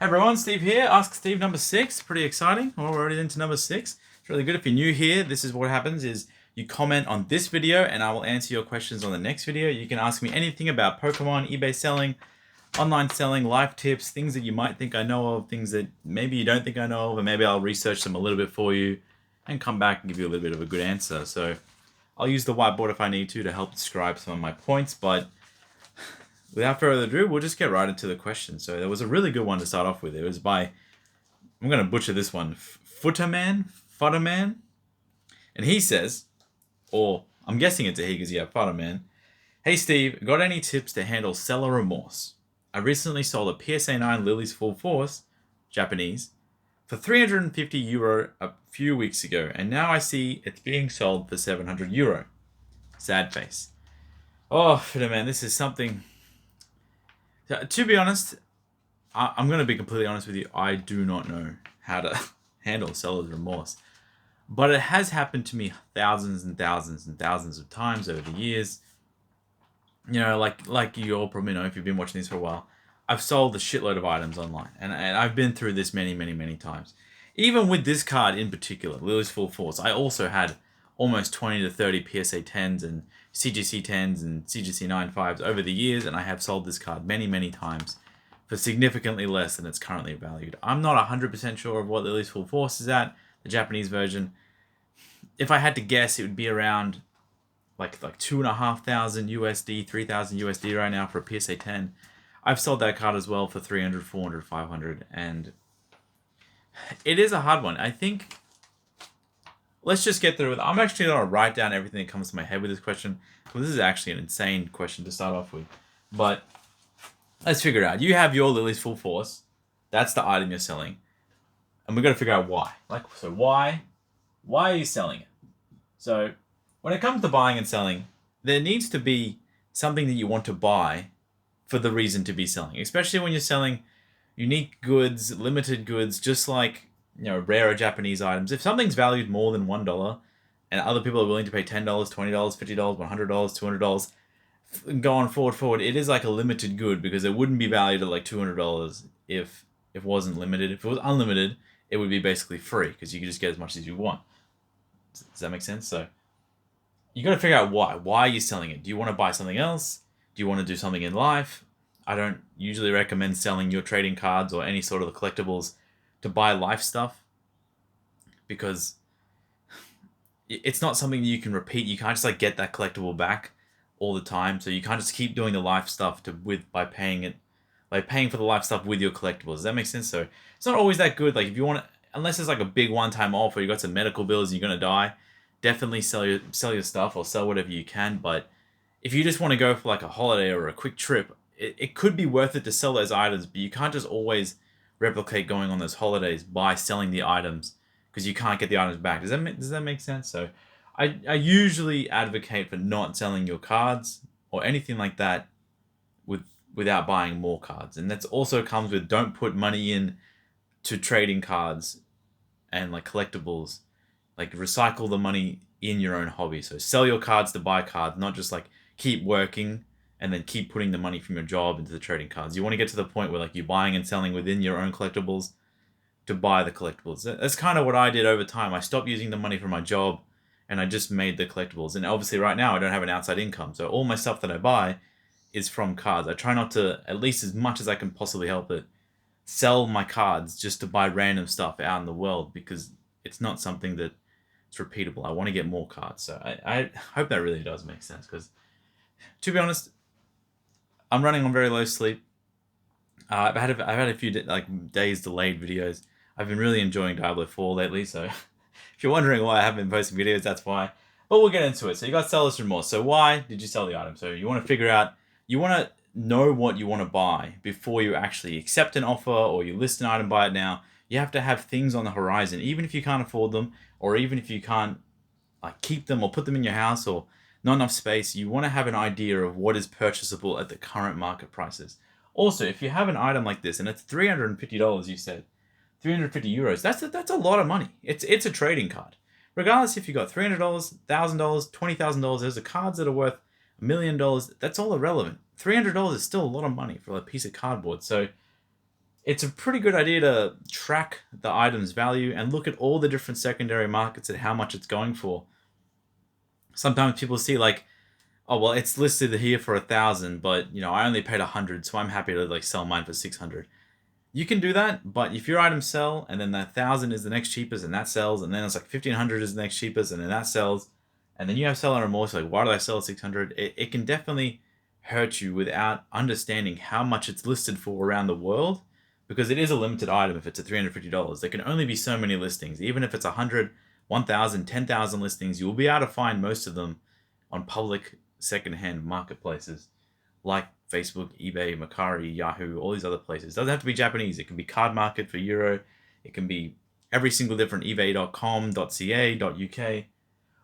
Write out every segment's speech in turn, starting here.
Hey everyone, Steve here. Ask Steve number 6. Pretty exciting. We're already into number 6. It's really good. If you're new here, this is what happens is you comment on this video and I will answer your questions on the next video. You can ask me anything about Pokemon, eBay selling, online selling, life tips, things that you might think I know of, things that maybe you don't think I know of, and maybe I'll research them a little bit for you and come back and give you a little bit of a good answer. So I'll use the whiteboard if I need to help describe some of my points, but without further ado, we'll just get right into the question. So there was a really good one to start off with. It was by, I'm going to butcher this one, Futterman. And he says, or I'm guessing it's a he because you have Futterman. Hey Steve, got any tips to handle seller remorse? I recently sold a PSA 9 Lily's Full Force, Japanese, for €350 a few weeks ago. And now I see it's being sold for €700. Sad face. Oh, Futterman, this is something... To be honest, I'm going to be completely honest with you. I do not know how to handle seller's remorse. But it has happened to me thousands and thousands and thousands of times over the years. You know, like you all probably know if you've been watching this for a while, I've sold a shitload of items online. And I've been through this many, many, many times. Even with this card in particular, Lily's Full Force, I also had almost 20 to 30 PSA 10s and CGC 10s and CGC 9.5s over the years, and I have sold this card many, many times for significantly less than it's currently valued. I'm not 100% sure of what Lily's Full Force is at, the Japanese version. If I had to guess, it would be around like $2,500 USD, $3,000 USD right now for a PSA 10. I've sold that card as well for 300, 400, 500, and it is a hard one. I think... Let's just get through it. I'm actually going to write down everything that comes to my head with this question. Well, this is actually an insane question to start off with. But let's figure it out. You have your Lily's Full Force. That's the item you're selling. And we've got to figure out why. Why are you selling it? So when it comes to buying and selling, there needs to be something that you want to buy for the reason to be selling. Especially when you're selling unique goods, limited goods, just like... rarer Japanese items. If something's valued more than $1 and other people are willing to pay $10, $20, $50, $100, $200, go on forward, it is like a limited good because it wouldn't be valued at like $200 if it wasn't limited. If it was unlimited, it would be basically free because you could just get as much as you want. Does that make sense? So you got to figure out why. Why are you selling it? Do you want to buy something else? Do you want to do something in life? I don't usually recommend selling your trading cards or any sort of the collectibles to buy life stuff because it's not something that you can repeat. You can't just get that collectible back all the time. So you can't just keep doing the life stuff by paying for the life stuff with your collectibles. Does that make sense? So it's not always that good. Like if you want to, unless it's like a big one-time off or you got some medical bills and you're gonna die, definitely sell your stuff or sell whatever you can. But if you just want to go for like a holiday or a quick trip, it could be worth it to sell those items. But you can't just always replicate going on those holidays by selling the items because you can't get the items back. Does that make sense? So I usually advocate for not selling your cards or anything like that without buying more cards. And that also comes with don't put money in to trading cards and like collectibles. Like recycle the money in your own hobby. So sell your cards to buy cards, not just like keep working and then keep putting the money from your job into the trading cards. You want to get to the point where you're buying and selling within your own collectibles to buy the collectibles. That's kind of what I did over time. I stopped using the money from my job and I just made the collectibles. And obviously right now I don't have an outside income. So all my stuff that I buy is from cards. I try not to, at least as much as I can possibly help it, sell my cards just to buy random stuff out in the world because it's not something that it's repeatable. I want to get more cards. So I hope that really does make sense because to be honest, I'm running on very low sleep. I've had a few days delayed videos. I've been really enjoying Diablo 4 lately, so if you're wondering why I haven't been posting videos, that's why. But we'll get into it. So you got Sellers Remorse. So why did you sell the item? So you want to figure out, you want to know what you want to buy before you actually accept an offer or you list an item, buy it now. You have to have things on the horizon, even if you can't afford them or even if you can't keep them or put them in your house or not enough space. You want to have an idea of what is purchasable at the current market prices. Also, if you have an item like this and it's $350, you said €350, that's a lot of money. It's a trading card. Regardless if you got $300, $1,000, $20,000, there's the cards that are worth $1 million. That's all irrelevant. $300 is still a lot of money for a piece of cardboard. So it's a pretty good idea to track the item's value and look at all the different secondary markets and how much it's going for. Sometimes people see like, oh well, it's listed here for 1,000, but I only paid 100, so I'm happy to like sell mine for 600. You can do that, but if your items sell and then that 1,000 is the next cheapest and that sells, and then it's like 1,500 is the next cheapest and then that sells, and then you have seller remorse, like why did I sell at 600? It can definitely hurt you without understanding how much it's listed for around the world, because it is a limited item. If it's at $350, there can only be so many listings. Even if it's 100, 1,000, 10,000 listings, you'll be able to find most of them on public secondhand marketplaces like Facebook, eBay, Mercari, Yahoo, all these other places. It doesn't have to be Japanese. It can be Card Market for Euro. It can be every single different ebay.com, .ca, .uk,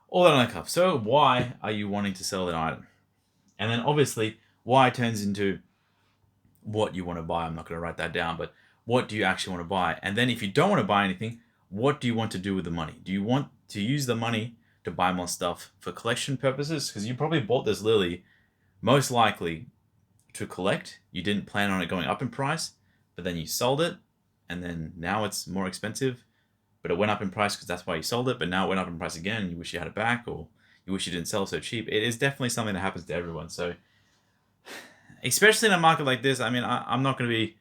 all that kind of stuff. So why are you wanting to sell that item? And then obviously why turns into what you want to buy. I'm not going to write that down, but what do you actually want to buy? And then if you don't want to buy anything, what do you want to do with the money? Do you want to use the money to buy more stuff for collection purposes? Because you probably bought this lily most likely to collect. You didn't plan on it going up in price, but then you sold it, and then now it's more expensive, but it went up in price because that's why you sold it, but now it went up in price again and you wish you had it back, or you wish you didn't sell so cheap. It is definitely something that happens to everyone. So especially in a market like this, I mean, I'm not going to be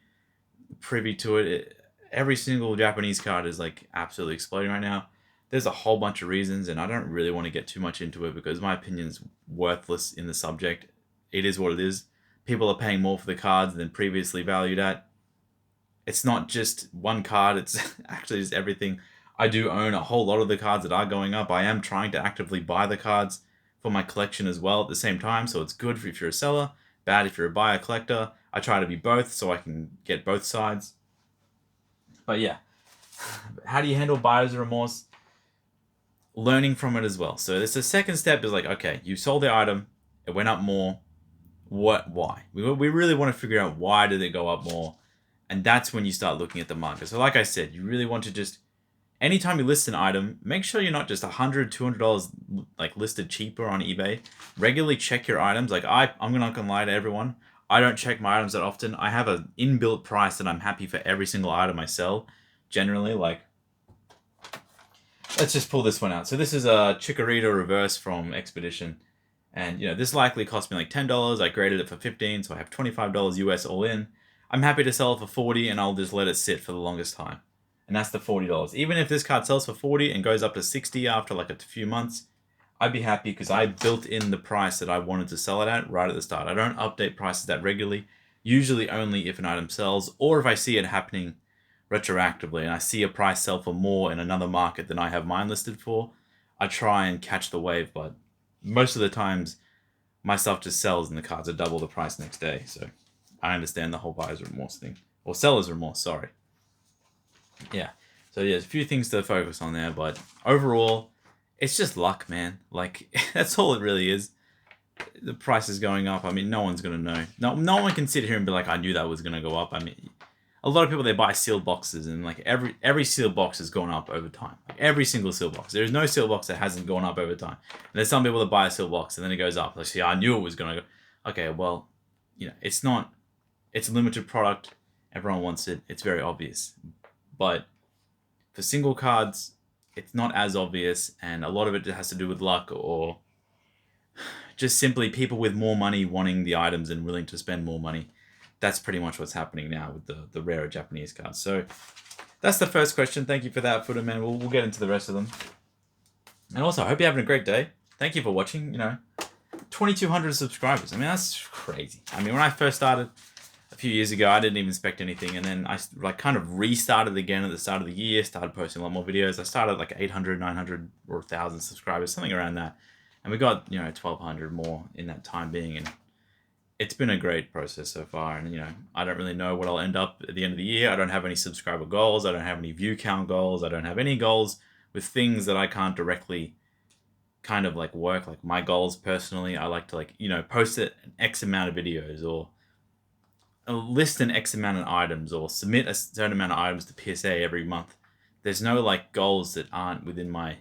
privy to it. Every single Japanese card is like absolutely exploding right now. There's a whole bunch of reasons, and I don't really want to get too much into it because my opinion's worthless in the subject. It is what it is. People are paying more for the cards than previously valued at. It's not just one card, it's actually just everything. I do own a whole lot of the cards that are going up. I am trying to actively buy the cards for my collection as well at the same time, so it's good if you're a seller, bad if you're a buyer collector. I try to be both so I can get both sides. But yeah, how do you handle buyer's remorse? Learning from it as well. So this the second step is like, okay, you sold the item, it went up more. Why? We really want to figure out why did it go up more, and that's when you start looking at the market. So like I said, you really want to just, anytime you list an item, make sure you're not just $100, $200 like listed cheaper on eBay. Regularly check your items. Like I'm not gonna lie to everyone, I don't check my items that often. I have an inbuilt price that I'm happy for every single item I sell. Generally, like, let's just pull this one out. So this is a Chikorita reverse from Expedition. And this likely cost me like $10. I graded it for 15, so I have $25 US all in. I'm happy to sell it for 40, and I'll just let it sit for the longest time. And that's the $40. Even if this card sells for 40 and goes up to 60 after like a few months, I'd be happy because I built in the price that I wanted to sell it at right at the start. I don't update prices that regularly, usually only if an item sells or if I see it happening retroactively and I see a price sell for more in another market than I have mine listed for. I try and catch the wave, but most of the times my stuff just sells and the cards are double the price next day. So I understand the whole buyer's remorse thing, or seller's remorse, sorry. Yeah, so yeah, there's a few things to focus on there, but overall it's just luck, man. Like that's all it really is. The price is going up. I mean, no one's gonna know. No one can sit here and be like, I knew that was gonna go up. I mean, a lot of people, they buy sealed boxes, and like every sealed box has gone up over time. Like every single sealed box. There's no sealed box that hasn't gone up over time. And there's some people that buy a sealed box and then it goes up. Like, see, I knew it was gonna go. Okay, well, it's not. It's a limited product. Everyone wants it. It's very obvious. But for single cards, it's not as obvious, and a lot of it has to do with luck or just simply people with more money wanting the items and willing to spend more money. That's pretty much what's happening now with the rarer Japanese cards. So that's the first question. Thank you for that, Footer Man. We'll get into the rest of them. And also, I hope you're having a great day. Thank you for watching. 2,200 subscribers. I mean, that's crazy. I mean, when I first started a few years ago, I didn't even expect anything. And then I like kind of restarted again at the start of the year, started posting a lot more videos. I started like 800, 900 or 1,000 subscribers, something around that. And we got, 1,200 more in that time being. And it's been a great process so far. And, I don't really know what I'll end up at the end of the year. I don't have any subscriber goals. I don't have any view count goals. I don't have any goals with things that I can't directly kind of like work. Like my goals personally, I like to post an X amount of videos or list an X amount of items or submit a certain amount of items to PSA every month. There's no like goals that aren't within my...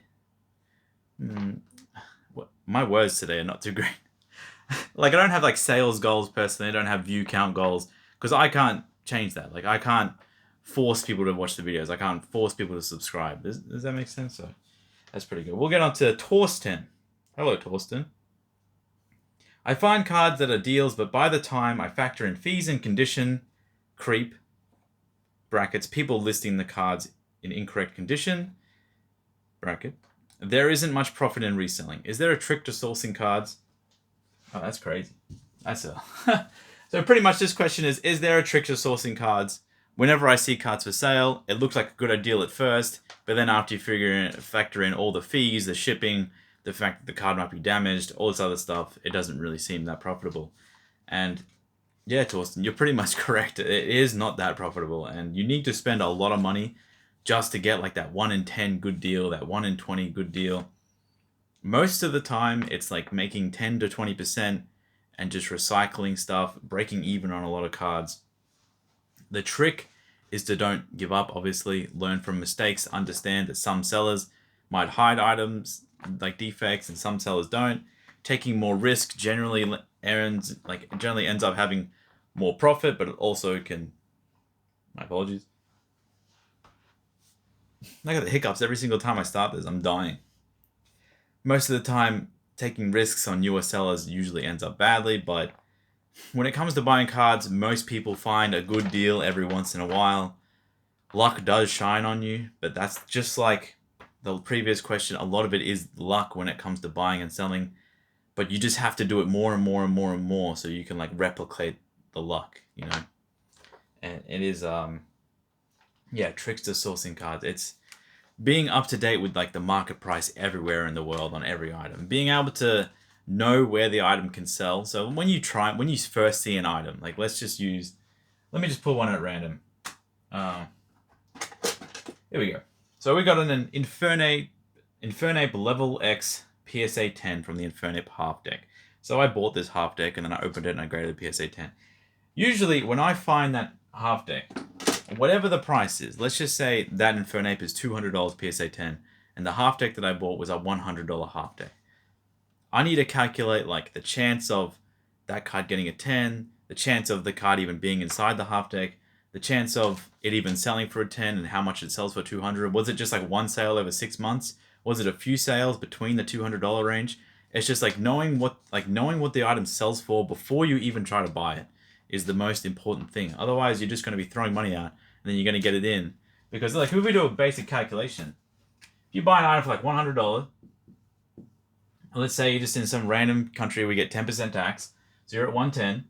my words today are not too great. Like I don't have like sales goals personally. I don't have view count goals because I can't change that. Like I can't force people to watch the videos. I can't force people to subscribe. Does that make sense? So that's pretty good. We'll get on to Torsten. Hello, Torsten. I find cards that are deals, but by the time I factor in fees and condition creep, brackets, people listing the cards in incorrect condition, bracket, there isn't much profit in reselling. Is there a trick to sourcing cards? Oh, that's crazy. That's a... So pretty much this question is there a trick to sourcing cards? Whenever I see cards for sale, it looks like a good deal at first, but then after you factor in all the fees, the shipping, the fact that the card might be damaged, all this other stuff, it doesn't really seem that profitable. And yeah, Torsten, you're pretty much correct. It is not that profitable, and you need to spend a lot of money just to get like that 1 in 10 good deal, that 1 in 20 good deal. Most of the time, it's like making 10 to 20% and just recycling stuff, breaking even on a lot of cards. The trick is to don't give up, obviously. Learn from mistakes, understand that some sellers might hide items like defects and some sellers don't. Taking more risk generally ends up having more profit, but it also can... My apologies. I got the hiccups every single time I start this. I'm dying. Most of the time, taking risks on newer sellers usually ends up badly, but when it comes to buying cards, most people find a good deal every once in a while. Luck does shine on you, but that's just like the previous question. A lot of it is luck when it comes to buying and selling, but you just have to do it more and more and more and more so you can like replicate the luck, you know? And it is, tricks to sourcing cards. It's being up to date with like the market price everywhere in the world on every item. Being able to know where the item can sell. So when you first see an item, like let me just pull one at random. Here we go. So we got an Infernape Level X PSA 10 from the Infernape half deck. So I bought this half deck and then I opened it and I graded the PSA 10. Usually when I find that half deck, whatever the price is, let's just say that Infernape is $200 PSA 10 and the half deck that I bought was a $100 half deck. I need to calculate like the chance of that card getting a 10, the chance of the card even being inside the half deck, the chance of it even selling for a 10 and how much it sells for 200. Was it just like one sale over 6 months? Was it a few sales between the $200 range? It's just like knowing what the item sells for before you even try to buy it is the most important thing. Otherwise, you're just going to be throwing money out and then you're going to get it in. Because like if we do a basic calculation, if you buy an item for like $100, let's say you're just in some random country, we get 10% tax, so you're at 110,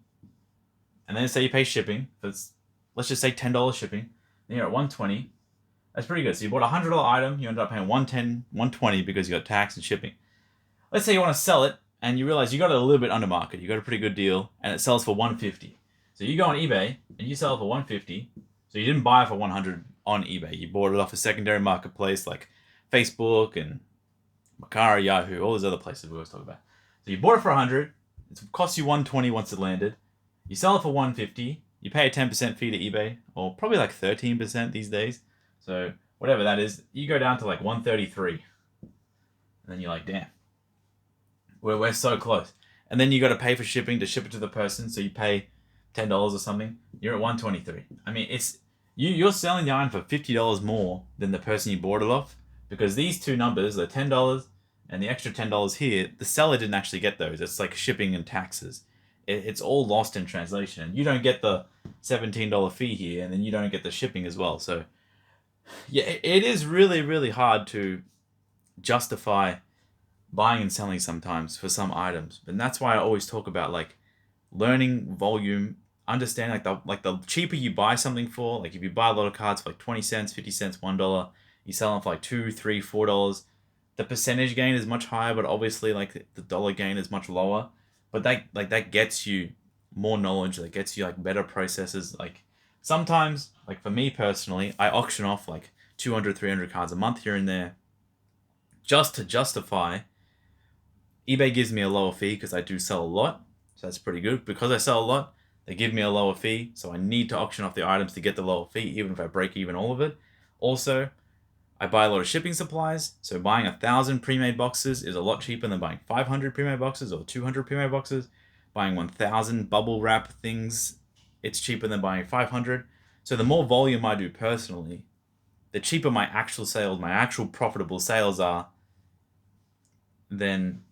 and then say you pay shipping, let's just say $10 shipping, then you're at 120. That's pretty good. So you bought a $100 item, you ended up paying 110, 120 because you got tax and shipping. Let's say you want to sell it, and you realize you got it a little bit under market. You got a pretty good deal, and it sells for 150. So you go on eBay, and you sell it for 150. So you didn't buy it for 100 on eBay. You bought it off a secondary marketplace like Facebook and Makara, Yahoo, all those other places we always talk about. So you bought it for 100. It costs you 120 once it landed. You sell it for 150. You pay a 10% fee to eBay, or probably like 13% these days. So whatever that is, you go down to like 133. And then you're like, damn, we're so close. And then you got to pay for shipping to ship it to the person. So you pay $10 or something. You're at 123. I mean, you're selling the item for $50 more than the person you bought it off. Because these two numbers, the $10 and the extra $10 here, the seller didn't actually get those. It's like shipping and taxes. It's all lost in translation. You don't get the $17 fee here, and then you don't get the shipping as well. So, yeah, it is really, really hard to justify buying and selling sometimes for some items. And that's why I always talk about like learning volume, understand like the cheaper you buy something for, like if you buy a lot of cards for like 20 cents, 50 cents, $1, you sell them for like $2, $3, $4. The percentage gain is much higher, but obviously like the dollar gain is much lower. But that gets you more knowledge. That gets you like better processes. Like sometimes, like for me personally, I auction off like 200, 300 cards a month here and there, just to justify. eBay gives me a lower fee because I do sell a lot, so that's pretty good. Because I sell a lot, they give me a lower fee, so I need to auction off the items to get the lower fee, even if I break even all of it. Also, I buy a lot of shipping supplies, so buying 1,000 pre-made boxes is a lot cheaper than buying 500 pre-made boxes or 200 pre-made boxes. Buying 1,000 bubble wrap things it's cheaper than buying 500. So the more volume I do personally, the cheaper my actual sales, my actual profitable sales are, then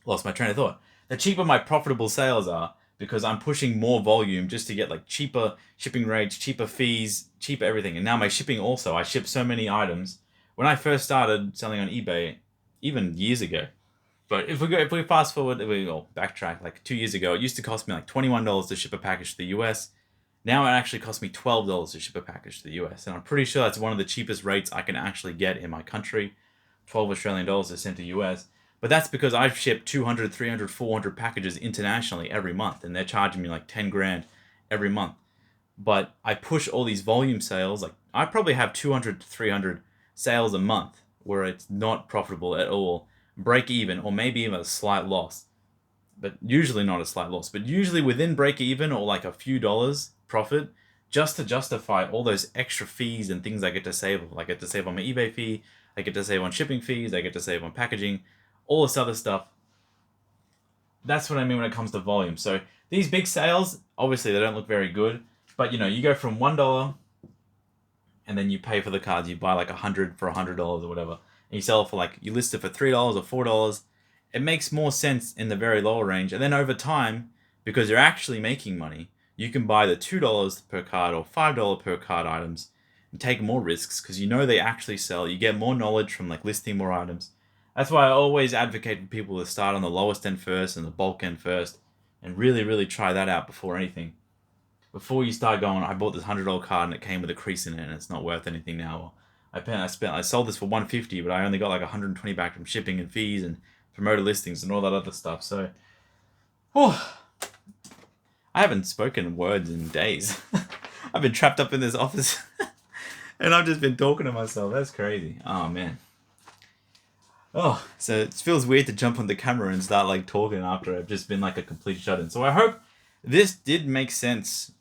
lost my train of thought. The cheaper my profitable sales are, because I'm pushing more volume just to get like cheaper shipping rates, cheaper fees, cheaper everything. And now my shipping also, I ship so many items. When I first started selling on eBay, even years ago, but if we fast forward, we go backtrack like 2 years ago, it used to cost me like $21 to ship a package to the US. Now it actually costs me $12 to ship a package to the US. And I'm pretty sure that's one of the cheapest rates I can actually get in my country, 12 Australian dollars to send to US. But that's because I've shipped 200, 300, 400 packages internationally every month, and they're charging me like 10 grand every month. But I push all these volume sales, like I probably have 200 to 300 sales a month where it's not profitable at all, break even, or maybe even a slight loss. But usually not a slight loss, but usually within break even or like a few dollars profit, just to justify all those extra fees and things I get to save. I get to save on my eBay fee, I get to save on shipping fees, I get to save on packaging, all this other stuff. That's what I mean when it comes to volume. So these big sales, obviously they don't look very good, but you go from $1 and then you pay for the cards, you buy like 100 for $100 or whatever, and you sell it for like, you list it for $3 or $4. It makes more sense in the very lower range. And then over time, because you're actually making money, you can buy the $2 per card or $5 per card items and take more risks because you know they actually sell. You get more knowledge from like listing more items. That's why I always advocate for people to start on the lowest end first and the bulk end first, and really, really try that out before anything. Before you start going, I bought this $100 card and it came with a crease in it and it's not worth anything now. Or I sold this for $150, but I only got like $120 back from shipping and fees and promoted listings and all that other stuff. So, I haven't spoken words in days. I've been trapped up in this office and I've just been talking to myself. That's crazy. Oh man. So it feels weird to jump on the camera and start like talking after I've just been like a complete shut-in. So I hope this did make sense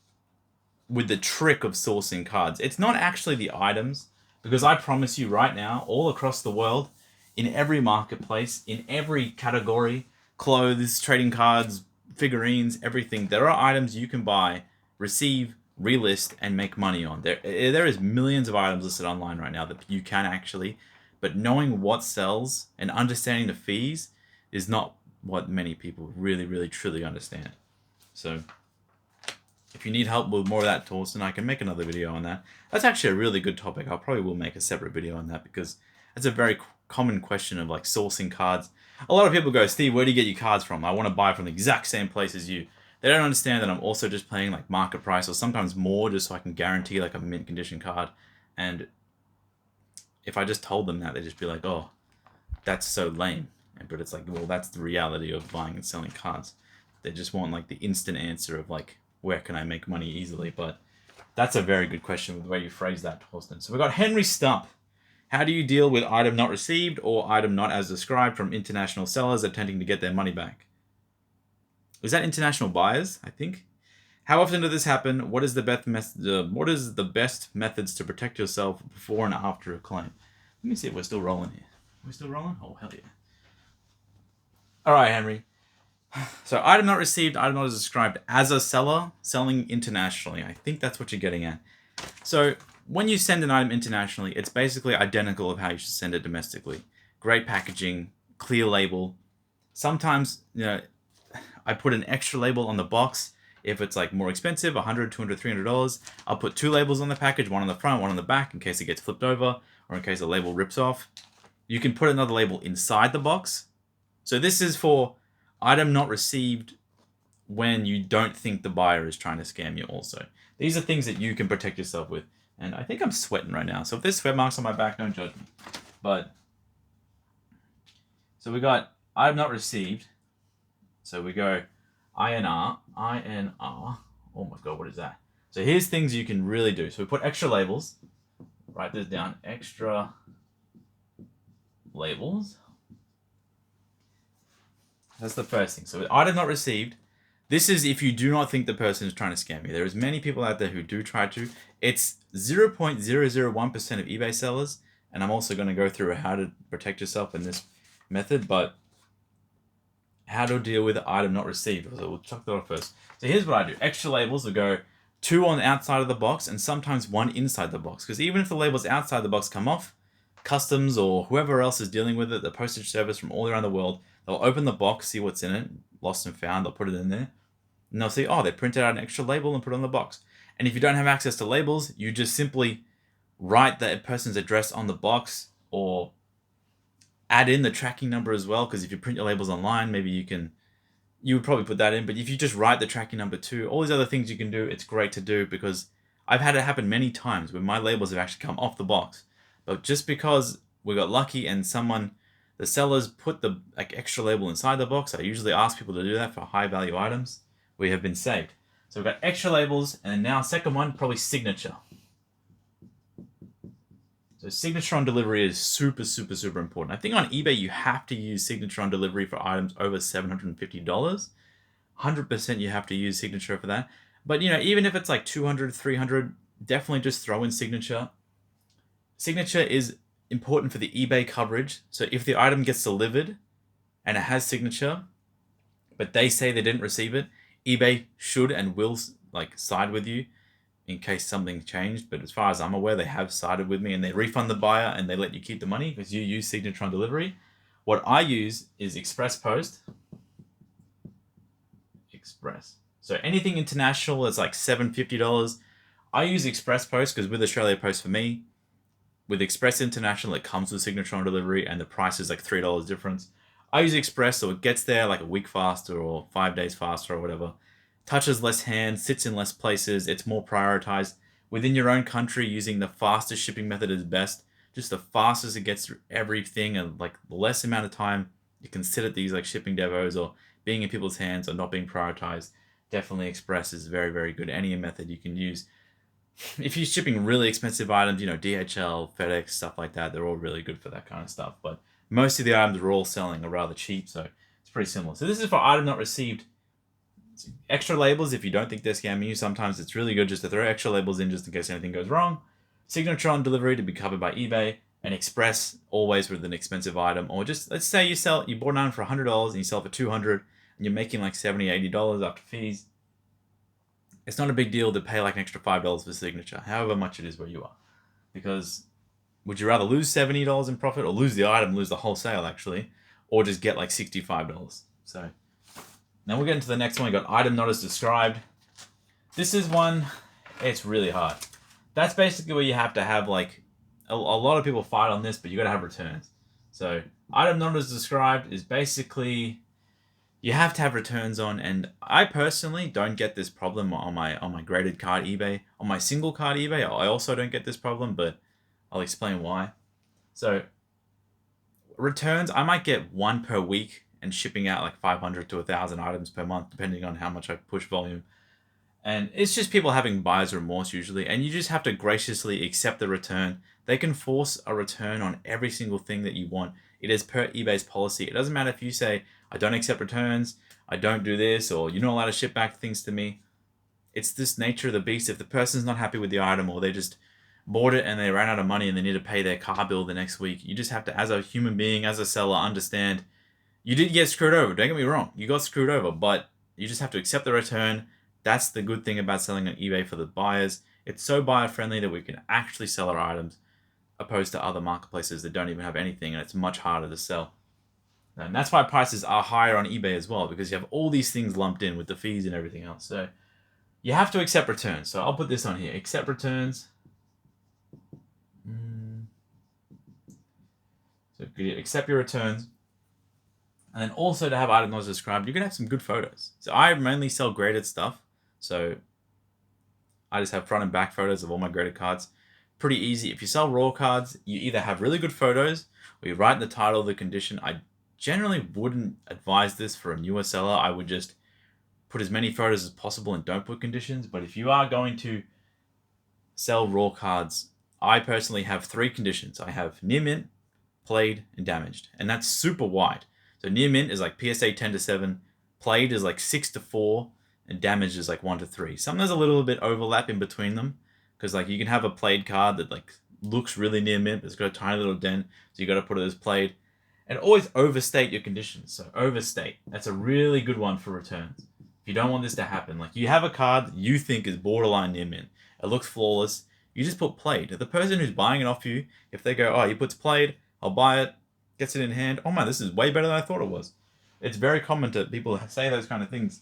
with the trick of sourcing cards. It's not actually the items, because I promise you right now, all across the world, in every marketplace, in every category, clothes, trading cards, figurines, everything, there are items you can buy, receive, relist, and make money on. There is millions of items listed online right now that you can actually, but knowing what sells and understanding the fees is not what many people really, really, truly understand. So if you need help with more of that, Torsten, I can make another video on that. That's actually a really good topic. I probably will make a separate video on that because it's a very common question of like sourcing cards. A lot of people go, Steve, where do you get your cards from? I want to buy from the exact same place as you. They don't understand that I'm also just paying like market price or sometimes more just so I can guarantee like a mint condition card. And if I just told them that, they'd just be like, oh, that's so lame. But it's like, well, that's the reality of buying and selling cards. They just want like the instant answer of like, where can I make money easily? But that's a very good question with the way you phrase that, Torsten. So we've got Henry Stump. How do you deal with item not received or item not as described from international sellers attempting to get their money back? Is that international buyers, I think? How often does this happen? What is the best methods to protect yourself before and after a claim? Let me see if we're still rolling here. We're still rolling? Oh, hell yeah. All right, Henry. So item not received, item not as described as a seller selling internationally. I think that's what you're getting at. So when you send an item internationally, it's basically identical of how you should send it domestically. Great packaging, clear label. Sometimes, I put an extra label on the box. If it's like more expensive, $100, $200, $300, I'll put 2 labels on the package, one on the front, one on the back, in case it gets flipped over or in case the label rips off. You can put another label inside the box. So this is for item not received when you don't think the buyer is trying to scam you also. These are things that you can protect yourself with. And I think I'm sweating right now. So if there's sweat marks on my back, don't judge me. So we got item not received. So we go INR. Oh my God, what is that? So here's things you can really do. So we put extra labels. Write this down. Extra labels. That's the first thing. So item not received. This is if you do not think the person is trying to scam you. There is many people out there who do try to. It's 0.001% of eBay sellers. And I'm also going to go through how to protect yourself in this method. But how to deal with item not received. So we'll chuck that off first. So here's what I do. Extra labels will go 2 on the outside of the box and sometimes 1 inside the box. Because even if the labels outside the box come off, customs or whoever else is dealing with it, the postage service from all around the world, they'll open the box, see what's in it, lost and found, they'll put it in there. And they'll see, oh, they printed out an extra label and put it on the box. And if you don't have access to labels, you just simply write the person's address on the box or add in the tracking number as well, because if you print your labels online, maybe you would probably put that in. But if you just write the tracking number too, all these other things you can do, it's great to do, because I've had it happen many times where my labels have actually come off the box. But just because we got lucky and the sellers put the extra label inside the box, I usually ask people to do that for high value items, we have been saved. So we've got extra labels, and now second one, probably signature. So signature on delivery is super, super, super important. I think on eBay, you have to use signature on delivery for items over $750. 100% you have to use signature for that. But, even if it's like 200, 300, definitely just throw in signature. Signature is important for the eBay coverage. So if the item gets delivered and it has signature, but they say they didn't receive it, eBay should and will side with you in case something changed. But as far as I'm aware, they have sided with me and they refund the buyer and they let you keep the money because you use signature on delivery. What I use is Express Post. So anything international is like $750. I use Express Post because with Australia Post for me, with Express International, it comes with signature on delivery and the price is like $3 difference. I use Express so it gets there like a week faster or 5 days faster or whatever. Touches less hands, sits in less places, it's more prioritized. Within your own country, using the fastest shipping method is best. Just the fastest it gets through everything and the less amount of time you can sit at these shipping depots or being in people's hands or not being prioritized. Definitely Express is very, very good. Any method you can use. If you're shipping really expensive items, DHL, FedEx, stuff like that, they're all really good for that kind of stuff. But most of the items we're all selling are rather cheap, so it's pretty similar. So this is for item not received. Extra labels, if you don't think they're scamming you, sometimes it's really good just to throw extra labels in just in case anything goes wrong. Signature on delivery to be covered by eBay, and Express always with an expensive item. Or just, let's say you bought an item for $100 and you sell for $200 and you're making like $70, $80 after fees. It's not a big deal to pay like an extra $5 for signature, however much it is where you are. Because would you rather lose $70 in profit or lose the item, lose the whole sale actually, or just get like $65? So now we'll get into the next one. We got item not as described. This is one, it's really hard. That's basically where you have to have a lot of people fight on this, but you got to have returns. So item not as described is basically you have to have returns on, and I personally don't get this problem on my graded card eBay. On my single card eBay, I also don't get this problem, but I'll explain why. So returns, I might get 1 per week and shipping out like 500 to 1,000 items per month, depending on how much I push volume. And it's just people having buyer's remorse usually, and you just have to graciously accept the return. They can force a return on every single thing that you want. It is per eBay's policy. It doesn't matter if you say, I don't accept returns, I don't do this, or you're not allowed to ship back things to me. It's this nature of the beast. If the person's not happy with the item or they just bought it and they ran out of money and they need to pay their car bill the next week, you just have to, as a human being, as a seller, understand you did get screwed over. Don't get me wrong. You got screwed over, but you just have to accept the return. That's the good thing about selling on eBay for the buyers. It's so buyer friendly that we can actually sell our items opposed to other marketplaces that don't even have anything, and it's much harder to sell. And that's why prices are higher on eBay as well, because you have all these things lumped in with the fees and everything else. So you have to accept returns. So I'll put this on here. Accept returns. So you accept your returns. And then also to have item not described, you're going to have some good photos. So I mainly sell graded stuff. So I just have front and back photos of all my graded cards. Pretty easy. If you sell raw cards, you either have really good photos or you write in the title of the condition. I generally wouldn't advise this for a newer seller. I would just put as many photos as possible and don't put conditions. But if you are going to sell raw cards, I personally have 3 conditions. I have near mint, played, and damaged. And that's super wide. So near mint is like PSA 10 to 7, played is like 6 to 4, and damaged is like 1 to 3. Sometimes a little bit overlap in between them, because you can have a played card that looks really near mint, but it's got a tiny little dent, so you got to put it as played. And always overstate your conditions. So overstate. That's a really good one for returns. If you don't want this to happen, like you have a card that you think is borderline near mint, it looks flawless, you just put played. The person who's buying it off you, if they go, oh, he puts played, I'll buy it, gets it in hand, oh man, this is way better than I thought it was. It's very common to people say those kind of things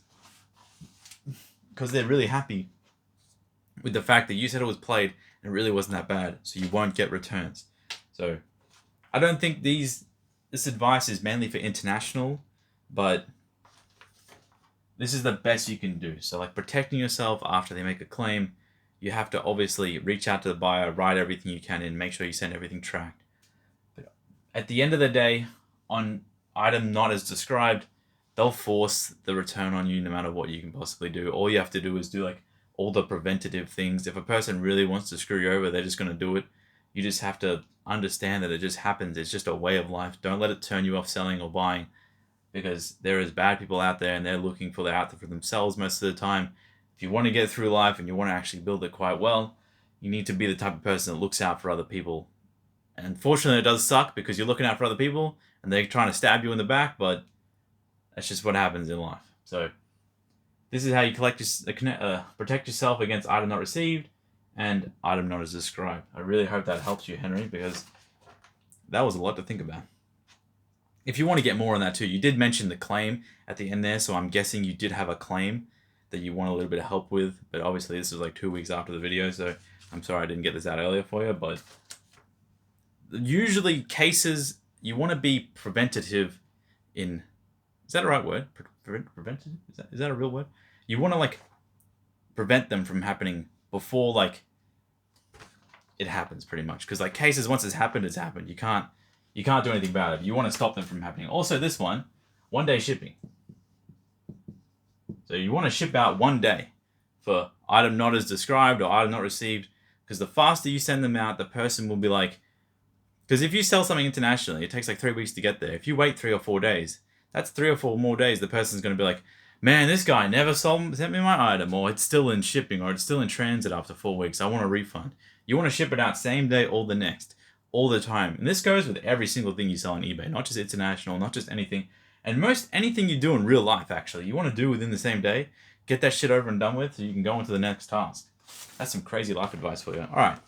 because they're really happy with the fact that you said it was played and it really wasn't that bad, so you won't get returns. So I don't think this advice is mainly for international, but this is the best you can do. So like protecting yourself after they make a claim, you have to obviously reach out to the buyer, write everything you can in, make sure you send everything tracked. But at the end of the day, on item not as described, they'll force the return on you no matter what you can possibly do. All you have to do is do like all the preventative things. If a person really wants to screw you over, they're just going to do it. You just have to understand that it just happens. It's just a way of life. Don't let it turn you off selling or buying, because there is bad people out there and they're looking for for themselves most of the time. If you want to get through life and you want to actually build it quite well, you need to be the type of person that looks out for other people. And unfortunately, it does suck because you're looking out for other people and they're trying to stab you in the back, but that's just what happens in life. So this is how you protect yourself against item not received and item not as described. I really hope that helps you, Henry, because that was a lot to think about. If you want to get more on that too, you did mention the claim at the end there, so I'm guessing you did have a claim that you want a little bit of help with, but obviously this is like 2 weeks after the video, so I'm sorry I didn't get this out earlier for you, but usually cases, you want to be preventative in, is that a right word? Preventative? Is that a real word? You want to like prevent them from happening before like it happens, pretty much, because like cases, once it's happened, it's happened. You can't do anything about it. You want to stop them from happening. Also, this one day shipping. So you want to ship out 1 day for item not as described or item not received, because the faster you send them out, the person will be like, because if you sell something internationally, it takes like 3 weeks to get there. If you wait 3 or 4 days, that's 3 or 4 more days. The person's going to be like, man, this guy never sent me my item, or it's still in shipping, or it's still in transit after 4 weeks. I want a refund. You want to ship it out same day or the next, all the time. And this goes with every single thing you sell on eBay, not just international, not just anything. And anything you do in real life, actually, you want to do within the same day. Get that shit over and done with so you can go into the next task. That's some crazy life advice for you. All right.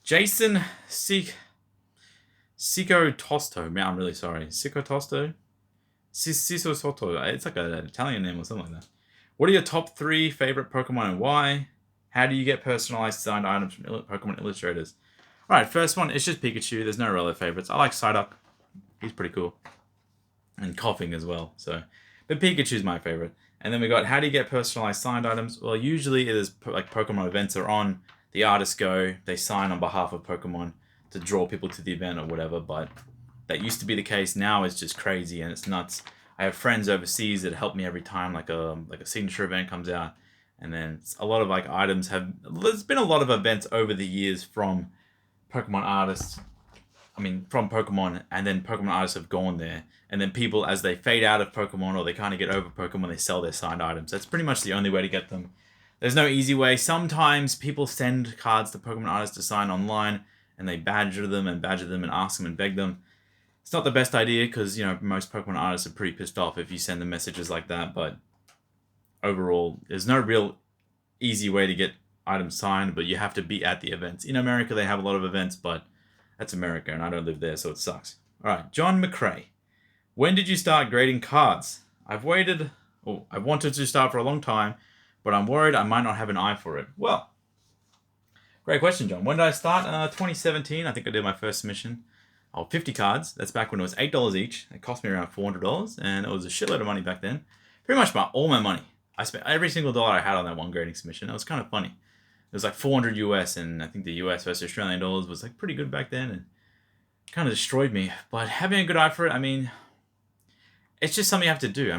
Jason Sico Tosto. Man, I'm really sorry. Sico Tosto? Ciso Soto. It's like an Italian name or something like that. What are your top 3 favorite Pokemon and why? How do you get personalized signed items from Pokemon illustrators? All right, first one, it's just Pikachu. There's no real other favorites. I like Psyduck. He's pretty cool. And Coughing as well. But Pikachu's my favorite. And then we got, how do you get personalized signed items? Well, usually it is like Pokemon events are on. The artists go, they sign on behalf of Pokemon to draw people to the event or whatever. But that used to be the case. Now it's just crazy and it's nuts. I have friends overseas that help me every time like a signature event comes out. And then a lot of like items there's been a lot of events over the years from Pokemon artists. From Pokemon, and then Pokemon artists have gone there. And then people, as they fade out of Pokemon or they kind of get over Pokemon, they sell their signed items. That's pretty much the only way to get them. There's no easy way. Sometimes people send cards to Pokemon artists to sign online, and they badger them and ask them and beg them. It's not the best idea because, most Pokemon artists are pretty pissed off if you send them messages like that. But overall, there's no real easy way to get items signed, but you have to be at the events. In America, they have a lot of events, but that's America, and I don't live there, so it sucks. All right, John McCrae. When did you start grading cards? I've wanted to start for a long time, but I'm worried I might not have an eye for it. Well, great question, John. When did I start? 2017, I think I did my first submission. 50 cards. That's back when it was $8 each. It cost me around $400, and it was a shitload of money back then. Pretty much all my money. I spent every single dollar I had on that one grading submission. It was kind of funny. It was like 400 US, and I think the US versus Australian dollars was like pretty good back then, and kind of destroyed me. But having a good eye for it, it's just something you have to do.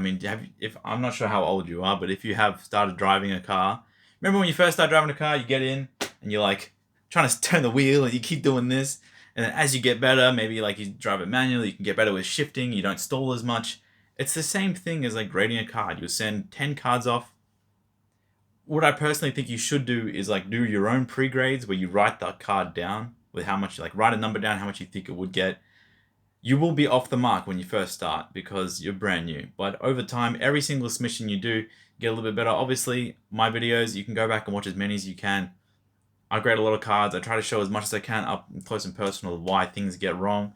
If I'm not sure how old you are, but if you have started driving a car, remember when you first start driving a car, you get in and you're like trying to turn the wheel, and you keep doing this, and then as you get better, maybe like you drive it manually, you can get better with shifting, you don't stall as much. It's the same thing as like grading a card. You'll send 10 cards off. What I personally think you should do is like do your own pre-grades where you write the card down with how much, like write a number down, how much you think it would get. you will be off the mark when you first start because you're brand new. But over time, every single submission you do, get a little bit better. Obviously, my videos, you can go back and watch as many as you can. I grade a lot of cards. I try to show as much as I can up close and personal why things get wrong,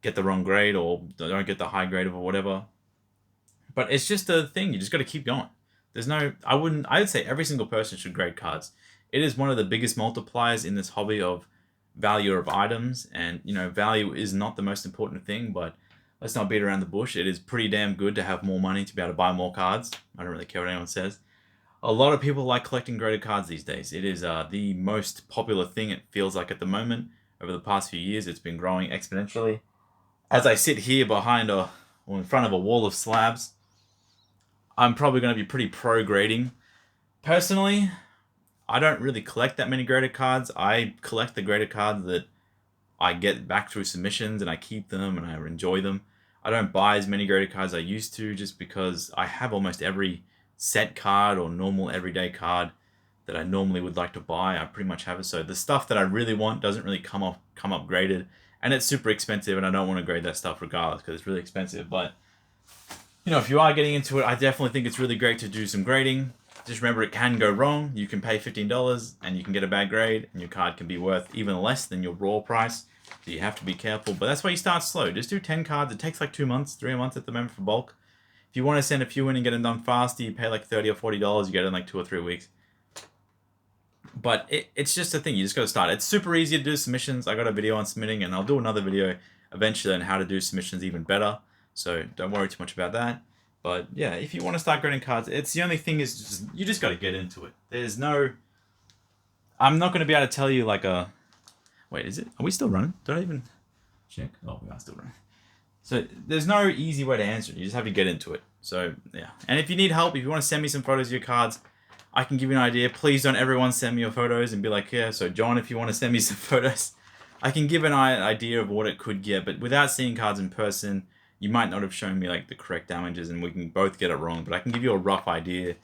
get the wrong grade, or don't get the high grade or whatever. But it's just a thing. You just got to keep going. There's no, I'd say every single person should grade cards. It is one of the biggest multipliers in this hobby of value of items. And, value is not the most important thing, but let's not beat around the bush. It is pretty damn good to have more money to be able to buy more cards. I don't really care what anyone says. A lot of people like collecting graded cards these days. It is the most popular thing, it feels like, at the moment. Over the past few years, it's been growing exponentially. As I sit here in front of a wall of slabs, I'm probably going to be pretty pro grading. Personally, I don't really collect that many graded cards. I collect the graded cards that I get back through submissions, and I keep them and I enjoy them. I don't buy as many graded cards as I used to, just because I have almost every set card or normal everyday card that I normally would like to buy. I pretty much have it. So the stuff that I really want doesn't really come up graded, and it's super expensive, and I don't want to grade that stuff regardless because it's really expensive. But if you are getting into it, I definitely think it's really great to do some grading. Just remember, it can go wrong. You can pay $15 and you can get a bad grade, and your card can be worth even less than your raw price. So you have to be careful. But that's why you start slow. Just do 10 cards. It takes like 2 months, 3 months at the moment for bulk. If you want to send a few in and get them done faster, you pay like $30 or $40. You get it in like 2 or 3 weeks. But it's just a thing. You just got to start. It's super easy to do submissions. I got a video on submitting, and I'll do another video eventually on how to do submissions even better. So don't worry too much about that. But yeah, if you want to start grading cards, it's the only thing is you just got to get into it. There's no... I'm not going to be able to tell you like a... Wait, is it? Are we still running? Don't I even check? Oh, we are still running. So there's no easy way to answer it. You just have to get into it. So yeah. And if you need help, if you want to send me some photos of your cards, I can give you an idea. Please don't everyone send me your photos and be like, yeah, so John, if you want to send me some photos, I can give an idea of what it could get. But without seeing cards in person, you might not have shown me like the correct damages, and we can both get it wrong. But I can give you a rough idea.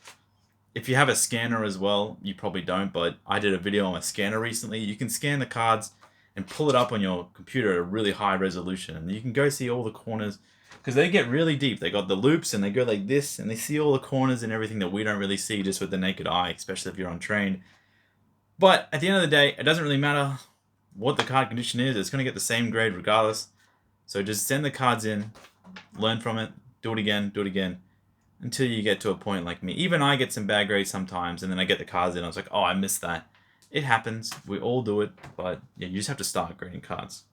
If you have a scanner as well, you probably don't, but I did a video on a scanner recently. You can scan the cards and pull it up on your computer at a really high resolution, and you can go see all the corners, because they get really deep. They got the loops, and they go like this, and they see all the corners and everything that we don't really see just with the naked eye, especially if you're untrained. But at the end of the day, it doesn't really matter what the card condition is. It's going to get the same grade regardless. So just send the cards in, learn from it, do it again, until you get to a point like me. Even I get some bad grades sometimes, and then I get the cards in, I was like, oh, I missed that. It happens. We all do it, but yeah, you just have to start grading cards.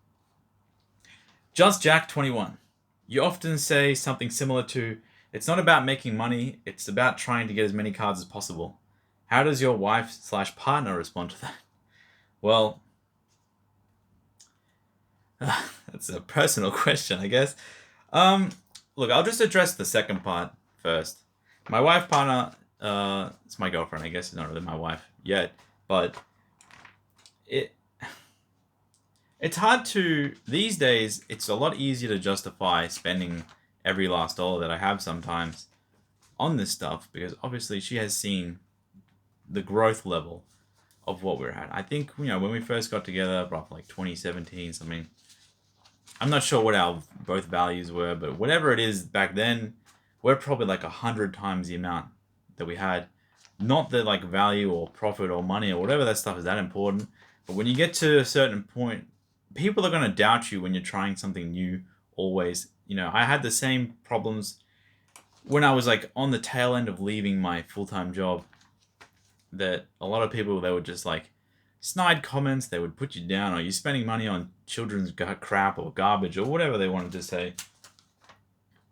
Just Jack 21. You often say something similar to, it's not about making money, it's about trying to get as many cards as possible. How does your wife/partner respond to that? Well, that's a personal question, I guess. Look, I'll just address the second part first. My wife/partner, it's my girlfriend, I guess. It's not really my wife yet, but it's hard to, these days, it's a lot easier to justify spending every last dollar that I have sometimes on this stuff, because obviously she has seen the growth level of what we're at. I think, when we first got together, roughly like 2017, something, I'm not sure what our both values were, but whatever it is back then, we're probably like 100 times the amount that we had. Not that like value or profit or money or whatever that stuff is that important, but when you get to a certain point, people are going to doubt you when you're trying something new always. I had the same problems when I was like on the tail end of leaving my full-time job, that a lot of people, they would just like snide comments, they would put you down, or you're spending money on children's crap or garbage or whatever they wanted to say.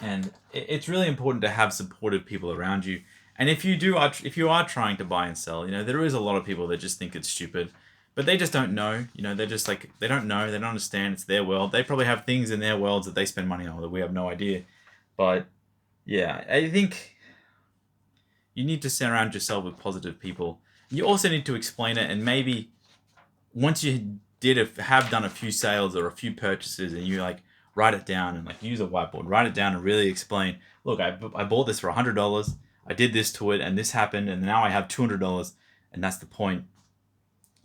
And it's really important to have supportive people around you. And if you are trying to buy and sell, there is a lot of people that just think it's stupid, but they just don't know. They're just like, they don't know, they don't understand. It's their world. They probably have things in their worlds that they spend money on that we have no idea. But yeah, I think you need to surround yourself with positive people. You also need to explain it, and maybe once you have done a few sales or a few purchases, and you like write it down and like use a whiteboard, write it down and really explain, look, I bought this for $100. I did this to it, and this happened, and now I have $200, and that's the point.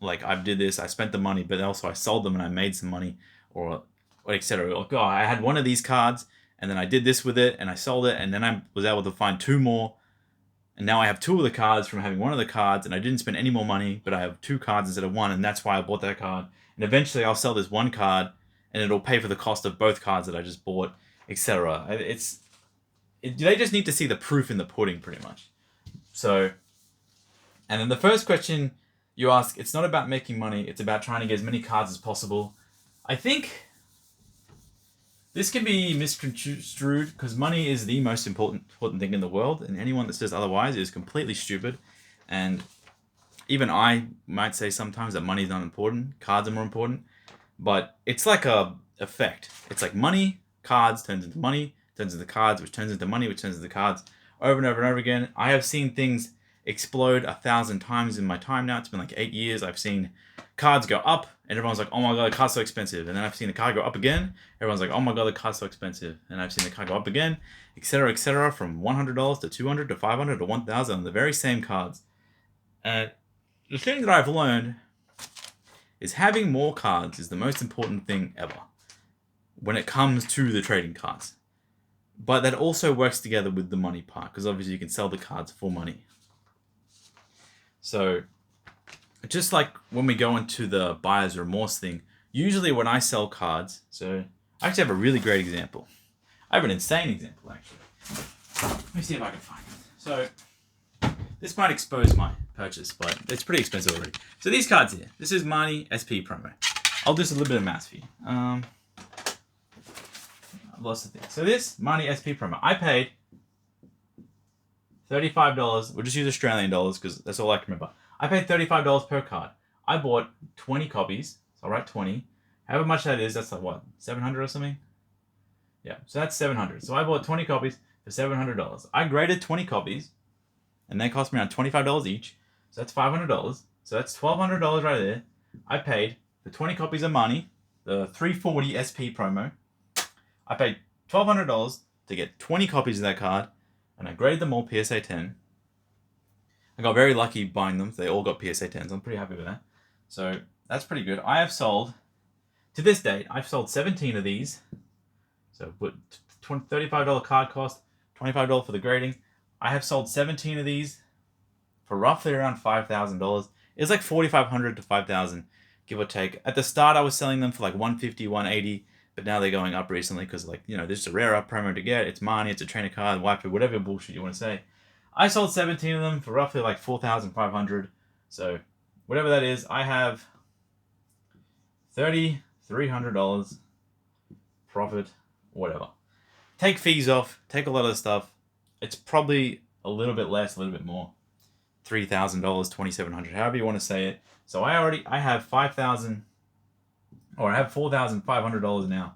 Like, I did this, I spent the money, but also I sold them and I made some money. Or or etc. Like, oh, I had one of these cards, and then I did this with it, and I sold it, and then I was able to find 2 more, and now I have 2 of the cards from having one of the cards, and I didn't spend any more money, but I have 2 cards instead of 1, and that's why I bought that card. And eventually I'll sell this 1 card, and it'll pay for the cost of both cards that I just bought, etc. They just need to see the proof in the pudding, pretty much. So, and then the first question you ask, it's not about making money, it's about trying to get as many cards as possible. I think this can be misconstrued because money is the most important thing in the world, and anyone that says otherwise is completely stupid. And even I might say sometimes that money is not important, cards are more important, but it's like a effect. It's like money, cards turns into money, turns into cards, which turns into money, which turns into cards, over and over and over again. I have seen things explode 1,000 times in my time now. It's been like 8 years. I've seen cards go up, and everyone's like, oh my god, the card's so expensive. And then I've seen the card go up again. Everyone's like, oh my god, the card's so expensive. And I've seen the card go up again, etc., from $100 to $200 to $500 to $1,000 on the very same cards. And the thing that I've learned is having more cards is the most important thing ever when it comes to the trading cards. But that also works together with the money part, because obviously you can sell the cards for money. So, just like when we go into the buyer's remorse thing, usually when I sell cards, so I actually have a really great example. I have an insane example, actually. Let me see if I can find it. So, this might expose my purchase, but it's pretty expensive already. So these cards here, this is Money SP promo. I'll do just a little bit of math for you. I've lost the thing. So this Money SP promo, I paid $35. We'll just use Australian dollars because that's all I can remember. I paid $35 per card. I bought 20 copies. So I'll write 20. However much that is, that's like what, 700 or something? Yeah, so that's 700. So I bought 20 copies for $700. I graded 20 copies, and they cost me around $25 each. So that's $500. So that's $1,200 right there. I paid for 20 copies of Money, the 340 SP promo. I paid $1,200 to get 20 copies of that card, and I graded them all PSA 10. I got very lucky buying them. They all got PSA 10s. I'm pretty happy with that. So that's pretty good. I have sold, to this date, I've sold 17 of these. So what, $35 card cost, $25 for the grading. I have sold 17 of these for roughly around $5,000. It's like $4,500 to $5,000, give or take. At the start, I was selling them for like $150, $180, but now they're going up recently because, like, you know, this is a rare promo to get. It's money, it's a trainer card, waifu, whatever bullshit you want to say. I sold 17 of them for roughly like $4,500. So whatever that is, I have $3,300 profit, whatever. Take fees off, take a lot of stuff. It's probably a little bit less, a little bit more. $3,000, $2,700, however you want to say it. So I have $5,000, or I have $4,500 now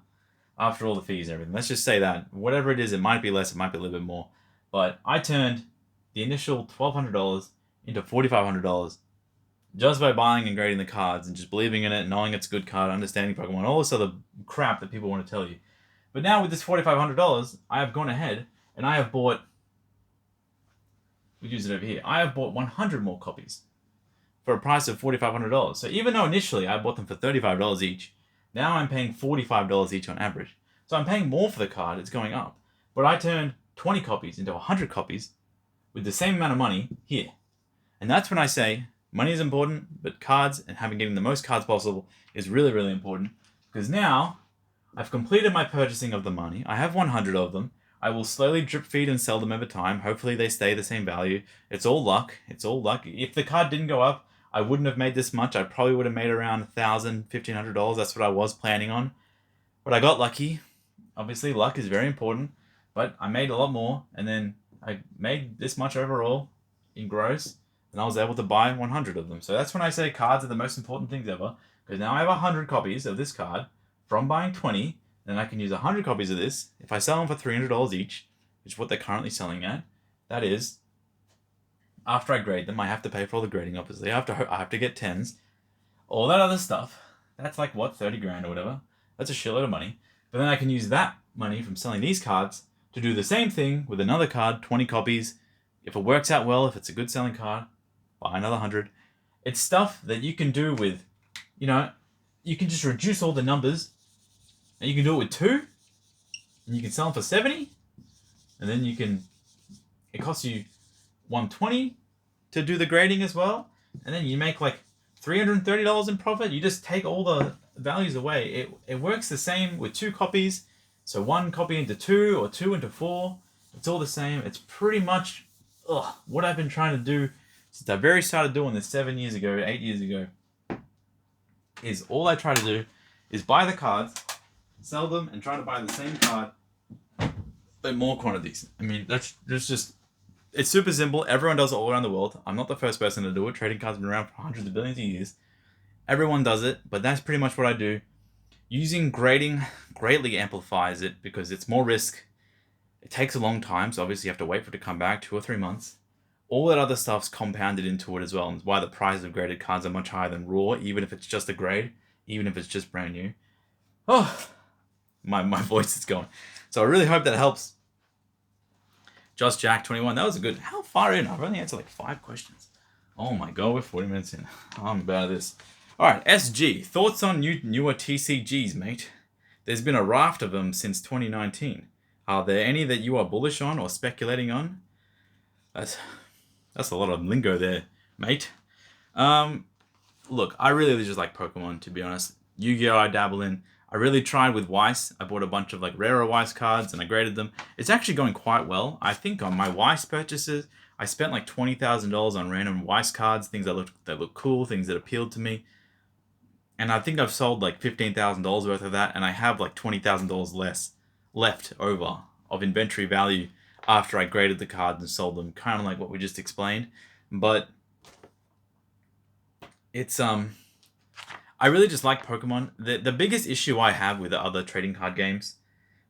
after all the fees and everything. Let's just say that. Whatever it is, it might be less, it might be a little bit more. But I turned the initial $1,200 into $4,500 just by buying and grading the cards and just believing in it, knowing it's a good card, understanding Pokemon, all this other crap that people want to tell you. But now with this $4,500, I have gone ahead and I have bought, we'll use it over here, I have bought 100 more copies for a price of $4,500. So even though initially I bought them for $35 each, now I'm paying $45 each on average. So I'm paying more for the card, it's going up. But I turned 20 copies into 100 copies with the same amount of money here. And that's when I say money is important, but cards and getting the most cards possible is really, really important. Because now I've completed my purchasing of the money. I have 100 of them. I will slowly drip feed and sell them over time. Hopefully they stay the same value. It's all luck. It's all luck. If the card didn't go up, I wouldn't have made this much. I probably would have made around $1,000, $1,500. That's what I was planning on. But I got lucky. Obviously, luck is very important. But I made a lot more. And then I made this much overall in gross. And I was able to buy 100 of them. So that's when I say cards are the most important things ever. Because now I have 100 copies of this card from buying 20. Then I can use 100 copies of this. If I sell them for $300 each, which is what they're currently selling at, that is, after I grade them, I have to pay for all the grading, obviously. I have to get 10s. All that other stuff, that's like, what, 30 grand or whatever. That's a shitload of money. But then I can use that money from selling these cards to do the same thing with another card, 20 copies. If it works out well, if it's a good selling card, buy another 100. It's stuff that you can do with, you know, you can just reduce all the numbers And you can do it with 2, and you can sell them for 70, and then it costs you 120 to do the grading as well, and then you make like $330 in profit. You just take all the values away. It works the same with 2 copies. So 1 copy into 2 or 2 into 4. It's all the same. It's pretty much what I've been trying to do since I very started doing this 7 years ago, 8 years ago. Is all I try to do is buy the cards, sell them, and try to buy the same card, but more quantities. I mean, that's just, it's super simple. Everyone does it all around the world. I'm not the first person to do it. Trading cards have been around for hundreds of billions of years. Everyone does it, but that's pretty much what I do. Using grading greatly amplifies it because it's more risk. It takes a long time, so obviously you have to wait for it to come back, 2 or 3 months. All that other stuff's compounded into it as well, and it's why the price of graded cards are much higher than raw, even if it's just a grade, even if it's just brand new. Oh, my voice is going. So I really hope that helps. Just Jack 21, that was a good. How far in? I've only answered like 5 questions. Oh my god, we're 40 minutes in. I'm bad at this. Alright, SG, thoughts on newer TCGs, mate? There's been a raft of them since 2019. Are there any that you are bullish on or speculating on? That's a lot of lingo there, mate. Look, I really just like Pokemon, to be honest. Yu-Gi-Oh! I dabble in. I really tried with Weiss. I bought a bunch of like rarer Weiss cards and I graded them. It's actually going quite well. I think on my Weiss purchases, I spent like $20,000 on random Weiss cards, things that look cool, things that appealed to me. And I think I've sold like $15,000 worth of that, and I have like $20,000 less left over of inventory value after I graded the cards and sold them, kind of like what we just explained. But it's I really just like Pokemon. The biggest issue I have with the other trading card games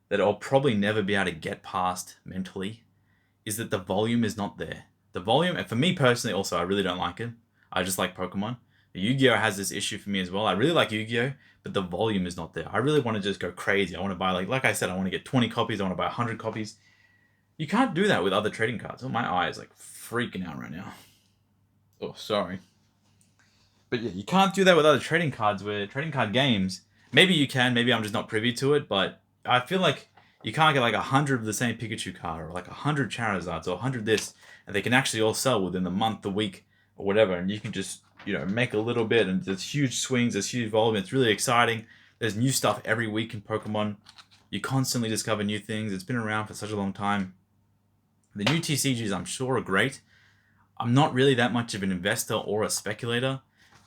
that I'll probably never be able to get past mentally is that the volume is not there. The volume, and for me personally also, I really don't like it. I just like Pokemon. Yu-Gi-Oh! Has this issue for me as well. I really like Yu-Gi-Oh! But the volume is not there. I really want to just go crazy. I want to buy, like I said, I want to get 20 copies. I want to buy 100 copies. You can't do that with other trading cards. Oh, my eye is like freaking out right now. Oh, sorry. But yeah, you can't do that with other trading cards, where trading card games, maybe you can, maybe I'm just not privy to it, but I feel like you can't get like 100 of the same Pikachu card, or like 100 Charizards, or 100 this, and they can actually all sell within the month, the week, or whatever, and you can just, make a little bit, and there's huge swings, there's huge volume, it's really exciting. There's new stuff every week in Pokemon. You constantly discover new things. It's been around for such a long time. The new TCGs, I'm sure, are great. I'm not really that much of an investor or a speculator,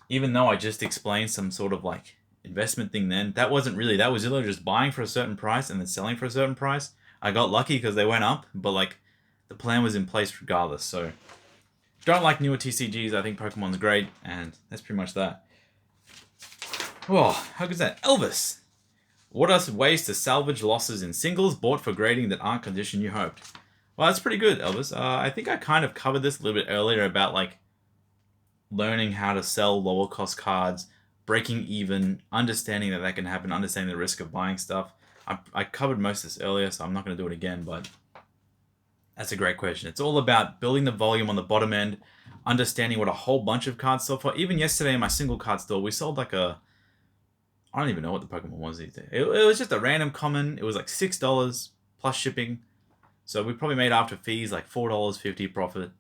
even though I just explained some sort of like investment thing then. That was literally just buying for a certain price and then selling for a certain price. I got lucky because they went up, but like the plan was in place regardless. So don't like newer TCGs. I think Pokemon's great, and that's pretty much that. Whoa, how good is that? Elvis! What are ways to salvage losses in singles bought for grading that aren't condition you hoped? Well, that's pretty good, Elvis. I think I kind of covered this a little bit earlier about like learning how to sell lower cost cards, breaking even, understanding that can happen, understanding the risk of buying stuff. I covered most of this earlier, so I'm not going to do it again, but that's a great question. It's all about building the volume on the bottom end, understanding what a whole bunch of cards sell for. Even yesterday in my single card store, we sold like I don't even know what the Pokemon was these days. It was just a random common. It was like $6 plus shipping. So we probably made after fees like $4.50 profit.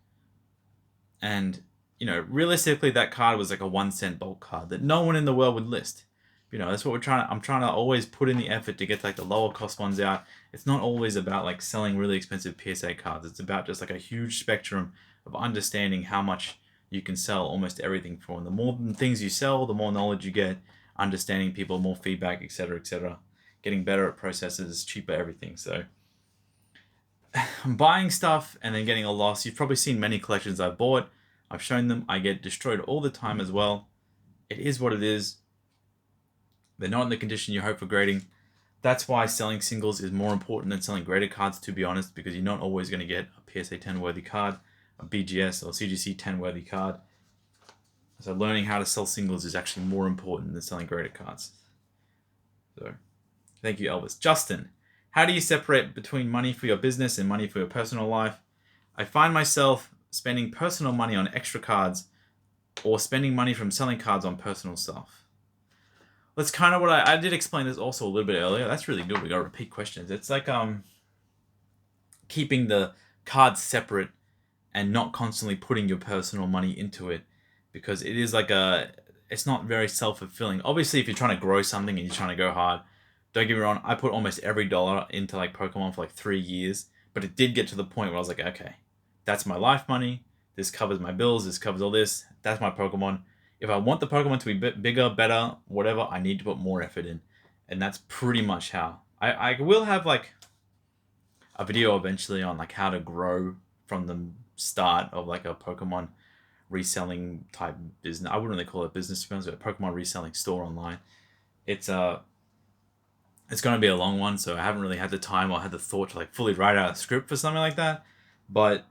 And, realistically that card was like a 1 cent bulk card that no one in the world would list. That's what I'm trying to always put in the effort to get like the lower cost ones out. It's not always about like selling really expensive PSA cards. It's about just like a huge spectrum of understanding how much you can sell almost everything for. And the more things you sell, the more knowledge you get, understanding people, more feedback, etc., getting better at processes, cheaper everything. So I'm buying stuff and then getting a loss. You've probably seen many collections I've bought. I've shown them. I get destroyed all the time as well. It is what it is. They're not in the condition you hope for grading. That's why selling singles is more important than selling graded cards, to be honest, because you're not always going to get a PSA 10 worthy card, a BGS or CGC 10 worthy card. So learning how to sell singles is actually more important than selling graded cards. So thank you, Elvis. Justin, how do you separate between money for your business and money for your personal life? I find myself spending personal money on extra cards or spending money from selling cards on personal stuff. that's kind of what I did explain this also a little bit earlier. That's really good. We got repeat questions. It's like keeping the cards separate and not constantly putting your personal money into it, because it is like it's not very self-fulfilling. Obviously, if you're trying to grow something and you're trying to go hard, don't get me wrong, I put almost every dollar into like Pokemon for like 3 years, but it did get to the point where I was like, okay, that's my life money. This covers my bills. This covers all this. That's my Pokemon. If I want the Pokemon to be bigger, better, whatever, I need to put more effort in. And that's pretty much how. I will have like a video eventually on like how to grow from the start of like a Pokemon reselling type business. I wouldn't really call it business, to be honest, but a Pokemon reselling store online. It's going to be a long one, so I haven't really had the time or had the thought to like fully write out a script for something like that. But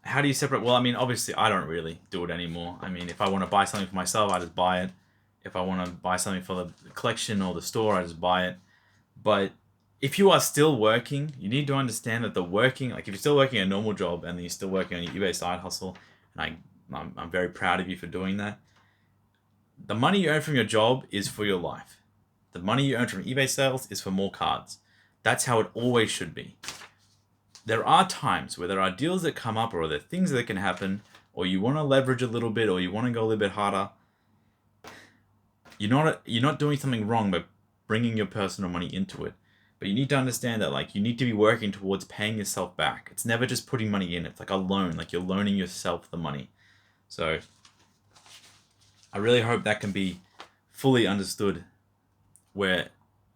how do you separate? Well, I mean, obviously, I don't really do it anymore. I mean, if I want to buy something for myself, I just buy it. If I want to buy something for the collection or the store, I just buy it. But if you are still working, you need to understand that like if you're still working a normal job and then you're still working on your eBay side hustle, and I'm very proud of you for doing that. The money you earn from your job is for your life. The money you earn from eBay sales is for more cards. That's how it always should be. There are times where there are deals that come up or there are things that can happen, or you want to leverage a little bit or you want to go a little bit harder. You're not doing something wrong by bringing your personal money into it. But you need to understand that like you need to be working towards paying yourself back. It's never just putting money in. It's like a loan, like you're loaning yourself the money. So I really hope that can be fully understood, where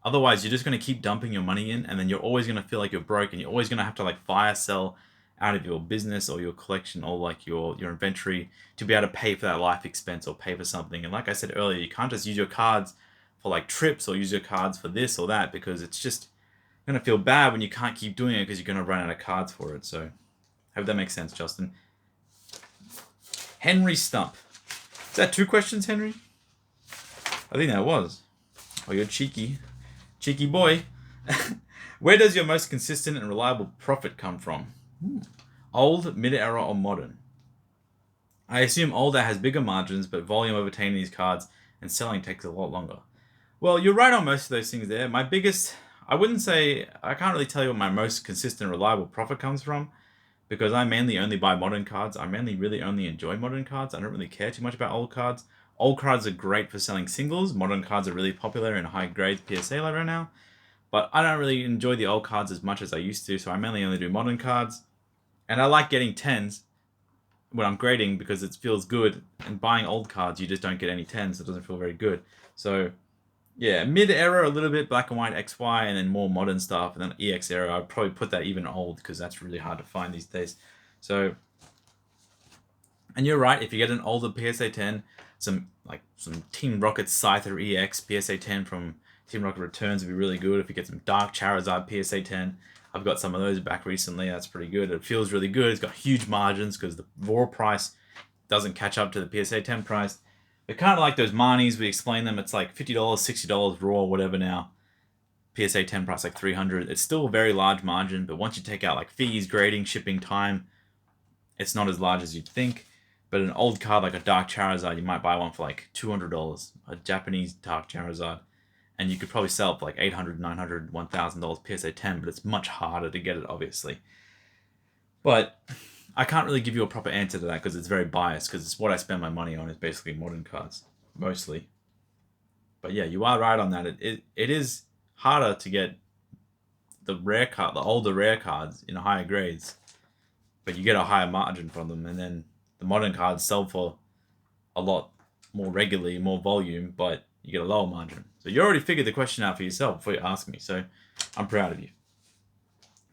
otherwise you're just going to keep dumping your money in and then you're always going to feel like you're broke and you're always going to have to like fire sell out of your business or your collection or like your inventory to be able to pay for that life expense or pay for something. And like I said earlier, you can't just use your cards for like trips or use your cards for this or that, because it's just going to feel bad when you can't keep doing it because you're going to run out of cards for it. So I hope that makes sense, Justin. Henry Stump. Is that 2 questions, Henry? I think that was. Oh, you're cheeky. Cheeky boy. Where does your most consistent and reliable profit come from? Old, mid-era, or modern? I assume older has bigger margins, but volume obtaining these cards and selling takes a lot longer. Well, you're right on most of those things there. My biggest, I can't really tell you where my most consistent, reliable profit comes from, because I mainly only buy modern cards. I mainly really only enjoy modern cards. I don't really care too much about old cards. Old cards are great for selling singles. Modern cards are really popular in high grade PSA right now. But I don't really enjoy the old cards as much as I used to, so I mainly only do modern cards. And I like getting 10s when I'm grading because it feels good. And buying old cards, you just don't get any 10s. It doesn't feel very good. So yeah, mid-era, a little bit black and white XY, and then more modern stuff. And then EX era, I'd probably put that even old because that's really hard to find these days. So, and you're right, if you get an older PSA 10, some Team Rocket Scyther EX PSA 10 from Team Rocket Returns would be really good. If you get some Dark Charizard PSA 10, I've got some of those back recently. That's pretty good. It feels really good. It's got huge margins because the raw price doesn't catch up to the PSA 10 price. They're kind of like those Marnies. We explain them. It's like $50, $60 raw, whatever now. PSA 10 price like $300. It's still a very large margin, but once you take out like fees, grading, shipping, time, it's not as large as you'd think. But an old card like a Dark Charizard, you might buy one for like $200, a Japanese Dark Charizard, and you could probably sell it for like $800, $900, $1,000 PSA 10, but it's much harder to get it, obviously. But I can't really give you a proper answer to that because it's very biased, because it's what I spend my money on is basically modern cards, mostly. But yeah, you are right on that. It is harder to get the older rare cards in higher grades, but you get a higher margin from them, and then the modern cards sell for a lot more regularly, more volume, but you get a lower margin. So you already figured the question out for yourself before you ask me, so I'm proud of you.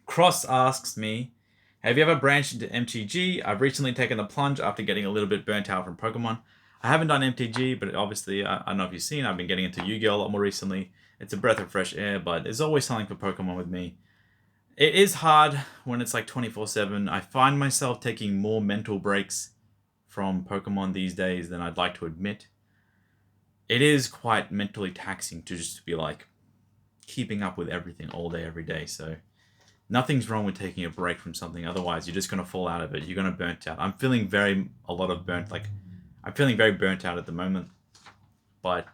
Cross asks me, have you ever branched into MTG? I've recently taken the plunge after getting a little bit burnt out from Pokemon. I haven't done MTG, but obviously, I don't know if you've seen, I've been getting into Yu-Gi-Oh! A lot more recently. It's a breath of fresh air, but there's always something for Pokemon with me. It is hard when it's like 24/7. I find myself taking more mental breaks from Pokemon these days than I'd like to admit. It is quite mentally taxing to just be like keeping up with everything all day, every day. So nothing's wrong with taking a break from something. Otherwise, you're just going to fall out of it. You're going to burnt out. I'm feeling very burnt out at the moment. But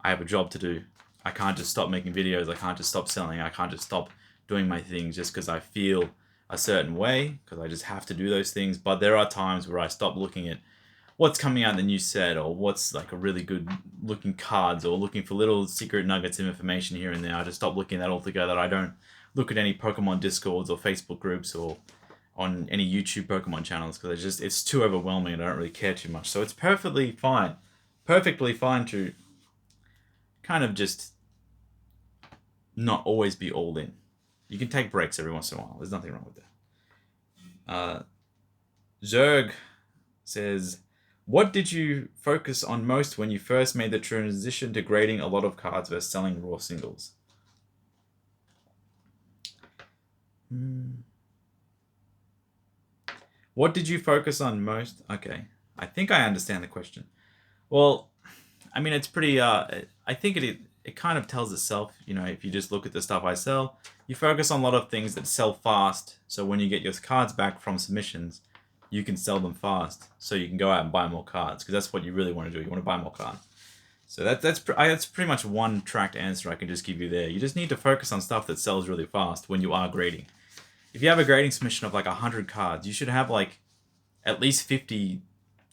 I have a job to do. I can't just stop making videos. I can't just stop selling. I can't just stop doing my things just because I feel a certain way, because I just have to do those things. But there are times where I stop looking at what's coming out in the new set, or what's like a really good looking cards, or looking for little secret nuggets of information here and there. I just stop looking at that altogether. I don't look at any Pokemon Discords or Facebook groups or on any YouTube Pokemon channels, because it's too overwhelming and I don't really care too much. So it's perfectly fine to kind of just not always be all in. You can take breaks every once in a while. There's nothing wrong with that. Zerg says, what did you focus on most when you first made the transition to grading a lot of cards versus selling raw singles? What did you focus on most? Okay, I think I understand the question. Well, I mean, it's pretty, I think it kind of tells itself, you know, if you just look at the stuff I sell, you focus on a lot of things that sell fast. So when you get your cards back from submissions, you can sell them fast. So you can go out and buy more cards, because that's what you really want to do. You want to buy more cards. So that's pretty much one tracked answer I can just give you there. You just need to focus on stuff that sells really fast when you are grading. If you have a grading submission of like 100 cards, you should have like at least 50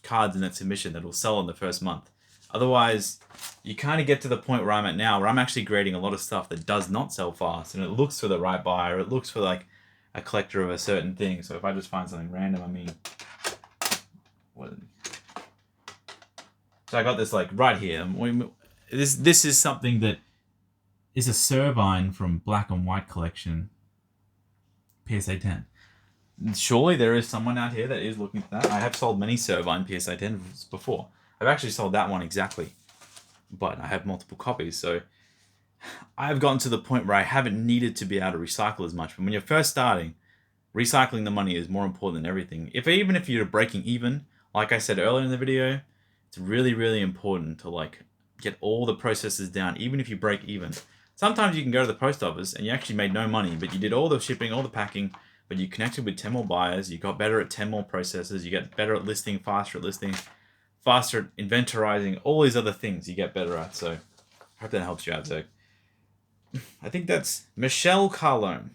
cards in that submission that will sell in the first month. Otherwise, you kind of get to the point where I'm at now, where I'm actually grading a lot of stuff that does not sell fast, and it looks for the right buyer, it looks for like a collector of a certain thing. So if I just find something random, I mean, so I got this like right here. This is something that is a Servine from Black and White collection, PSA 10. Surely there is someone out here that is looking for that. I have sold many Servine PSA 10s before. I've actually sold that one exactly, but I have multiple copies. So I've gotten to the point where I haven't needed to be able to recycle as much. But when you're first starting, recycling the money is more important than everything. Even if you're breaking even, like I said earlier in the video, it's really, really important to like get all the processes down, even if you break even. Sometimes you can go to the post office and you actually made no money, but you did all the shipping, all the packing, but you connected with 10 more buyers, you got better at 10 more processes, you get better at listing, faster at inventorizing, all these other things you get better at. So I hope that helps you out, Zach. I think that's Michelle Carlone.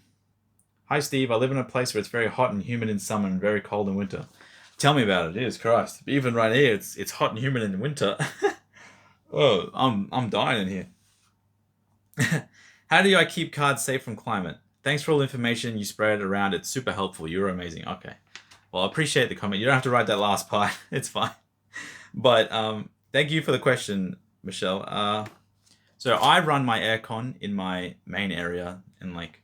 Hi, Steve. I live in a place where it's very hot and humid in summer and very cold in winter. Tell me about it. It is Christ. Even right here, it's hot and humid in winter. Oh, I'm dying in here. How do I keep cards safe from climate? Thanks for all the information you spread around. It's super helpful. You're amazing. Okay. Well, I appreciate the comment. You don't have to write that last part. It's fine. But thank you for the question, Michelle. So I run my aircon in my main area, and like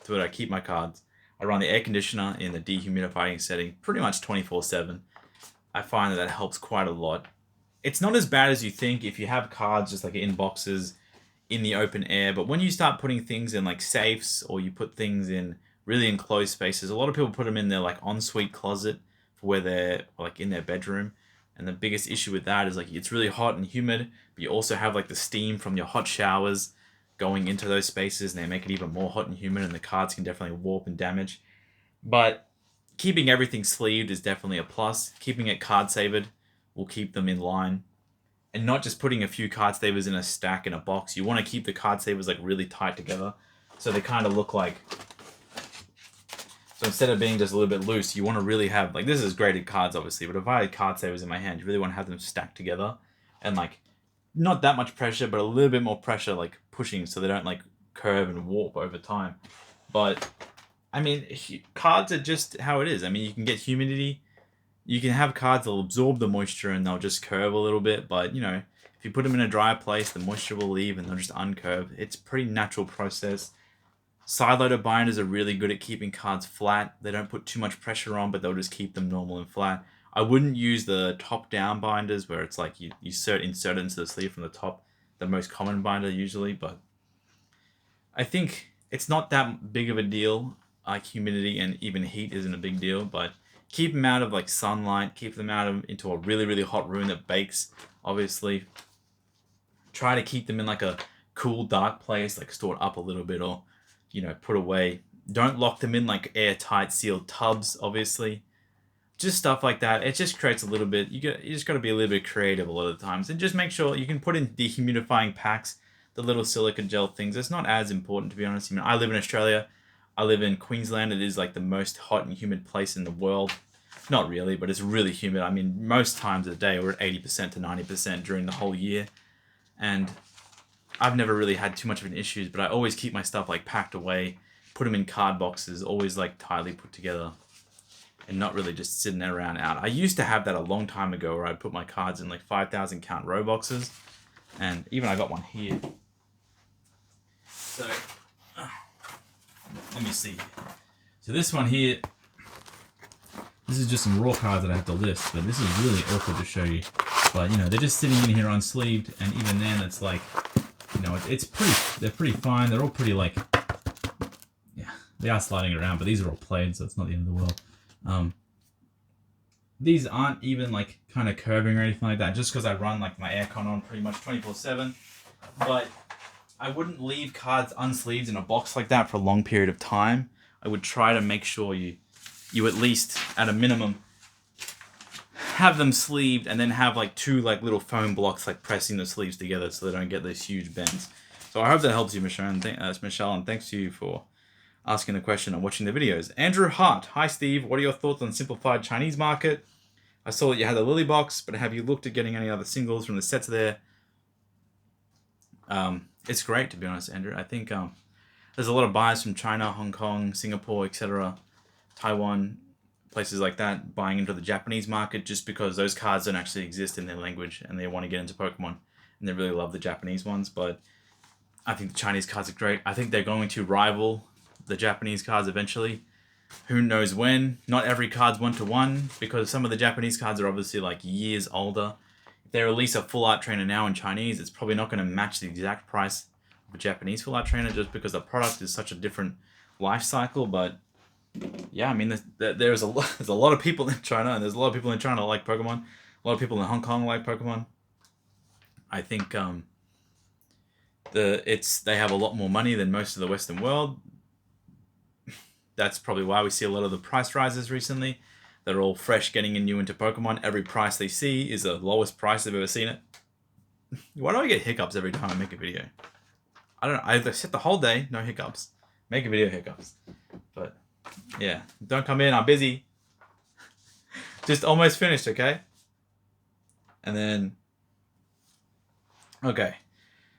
to where I keep my cards. I run the air conditioner in the dehumidifying setting pretty much 24/7. I find that helps quite a lot. It's not as bad as you think if you have cards just like in boxes in the open air, but when you start putting things in like safes, or you put things in really enclosed spaces, a lot of people put them in their like ensuite closet for where they're like in their bedroom. And the biggest issue with that is like it's really hot and humid, but you also have like the steam from your hot showers going into those spaces, and they make it even more hot and humid, and the cards can definitely warp and damage. But keeping everything sleeved is definitely a plus. Keeping it card savored will keep them in line. And not just putting a few card savers in a stack in a box. You want to keep the card savers like really tight together, so they kind of look like, so instead of being just a little bit loose, you want to really have, like, this is graded cards obviously, but if I had card savers in my hand, you really want to have them stacked together, and like not that much pressure, but a little bit more pressure, like pushing, so they don't like curve and warp over time. But I mean, cards are just how it is. I mean, you can get humidity. You can have cards that will absorb the moisture and they'll just curve a little bit, but you know, if you put them in a dry place, the moisture will leave and they'll just uncurve. It's a pretty natural process. Side loader binders are really good at keeping cards flat. They don't put too much pressure on, but they'll just keep them normal and flat. I wouldn't use the top-down binders where it's like you insert it into the sleeve from the top, the most common binder usually, but I think it's not that big of a deal. Like humidity and even heat isn't a big deal, but keep them out of like sunlight, keep them out of into a really, really hot room that bakes, obviously. Try to keep them in like a cool, dark place, like stored up a little bit, or, you know, put away. Don't lock them in like airtight sealed tubs, obviously. just stuff like that. It just creates a little bit. You just got to be a little bit creative a lot of the times, and just make sure you can put in dehumidifying packs, the little silica gel things. It's not as important, to be honest. I mean, I live in Australia. I live in Queensland. It is like the most hot and humid place in the world. Not really, but it's really humid. I mean, most times of the day we're at 80% to 90% during the whole year, and I've never really had too much of an issue. But I always keep my stuff like packed away, put them in card boxes, always like tightly put together, and not really just sitting there around out. I used to have that a long time ago where I'd put my cards in like 5,000 count row boxes, and even I got one here. So let me see. So this one here, this is just some raw cards that I have to list, but this is really awkward to show you. But you know, they're just sitting in here unsleeved, and even then it's like, you know, they're pretty fine. They're all pretty like, yeah, they are sliding around, but these are all played, so it's not the end of the world. These aren't even like kind of curving or anything like that, just because I run like my aircon on pretty much 24/7. But I wouldn't leave cards unsleeved in a box like that for a long period of time. I would try to make sure you at least, at a minimum, have them sleeved, and then have like two like little foam blocks like pressing the sleeves together so they don't get those huge bends. So I hope that helps you, Michelle, and thanks to you for asking the question and watching the videos. Andrew Hart, hi Steve, what are your thoughts on simplified Chinese market? I saw that you had the Lily box, but have you looked at getting any other singles from the sets there? It's great, to be honest, Andrew. I think there's a lot of buyers from China, Hong Kong, Singapore, etc., Taiwan, places like that, buying into the Japanese market just because those cards don't actually exist in their language and they want to get into Pokemon, and they really love the Japanese ones. But I think the Chinese cards are great. I think they're going to rival the Japanese cards eventually. Who knows when? Not every card's 1-to-1, because some of the Japanese cards are obviously like years older. If they release a full art trainer now in Chinese, it's probably not going to match the exact price of a Japanese full art trainer, just because the product is such a different life cycle. But yeah, I mean, there's a lot of people in China, and there's a lot of people in China that like Pokemon. A lot of people in Hong Kong like Pokemon. I think they have a lot more money than most of the Western world. That's probably why we see a lot of the price rises recently. They're all fresh getting new into Pokemon. Every price they see is the lowest price they've ever seen it. Why do I get hiccups every time I make a video? I don't know. I set the whole day, no hiccups. Make a video, hiccups. But yeah, don't come in, I'm busy. Just almost finished, okay? And then, okay.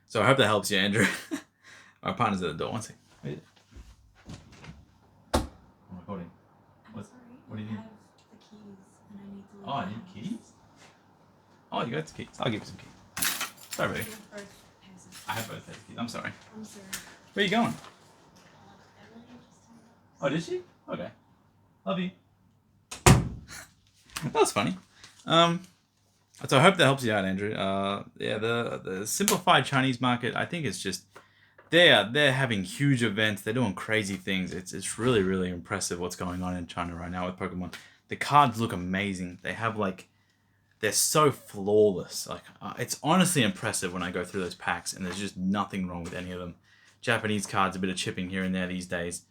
So I hope that helps you, Andrew. My partner's at the door. One second. Recording. What do you need? I have the keys, and I need to leave. Oh, I need keys? Oh, you got the keys. I'll give you some keys. Sorry, baby. I have both those keys. I'm sorry. I'm sorry. Where are you going? Emily just told me. Oh, did she? Okay. Love you. That was funny. So I hope that helps you out, Andrew. Yeah, the simplified Chinese market, I think it's just they're having huge events. They're doing crazy things. It's really, really impressive what's going on in China right now with Pokemon. The cards look amazing. They have like, they're so flawless. Like it's honestly impressive when I go through those packs, and there's just nothing wrong with any of them. Japanese cards, a bit of chipping here and there these days.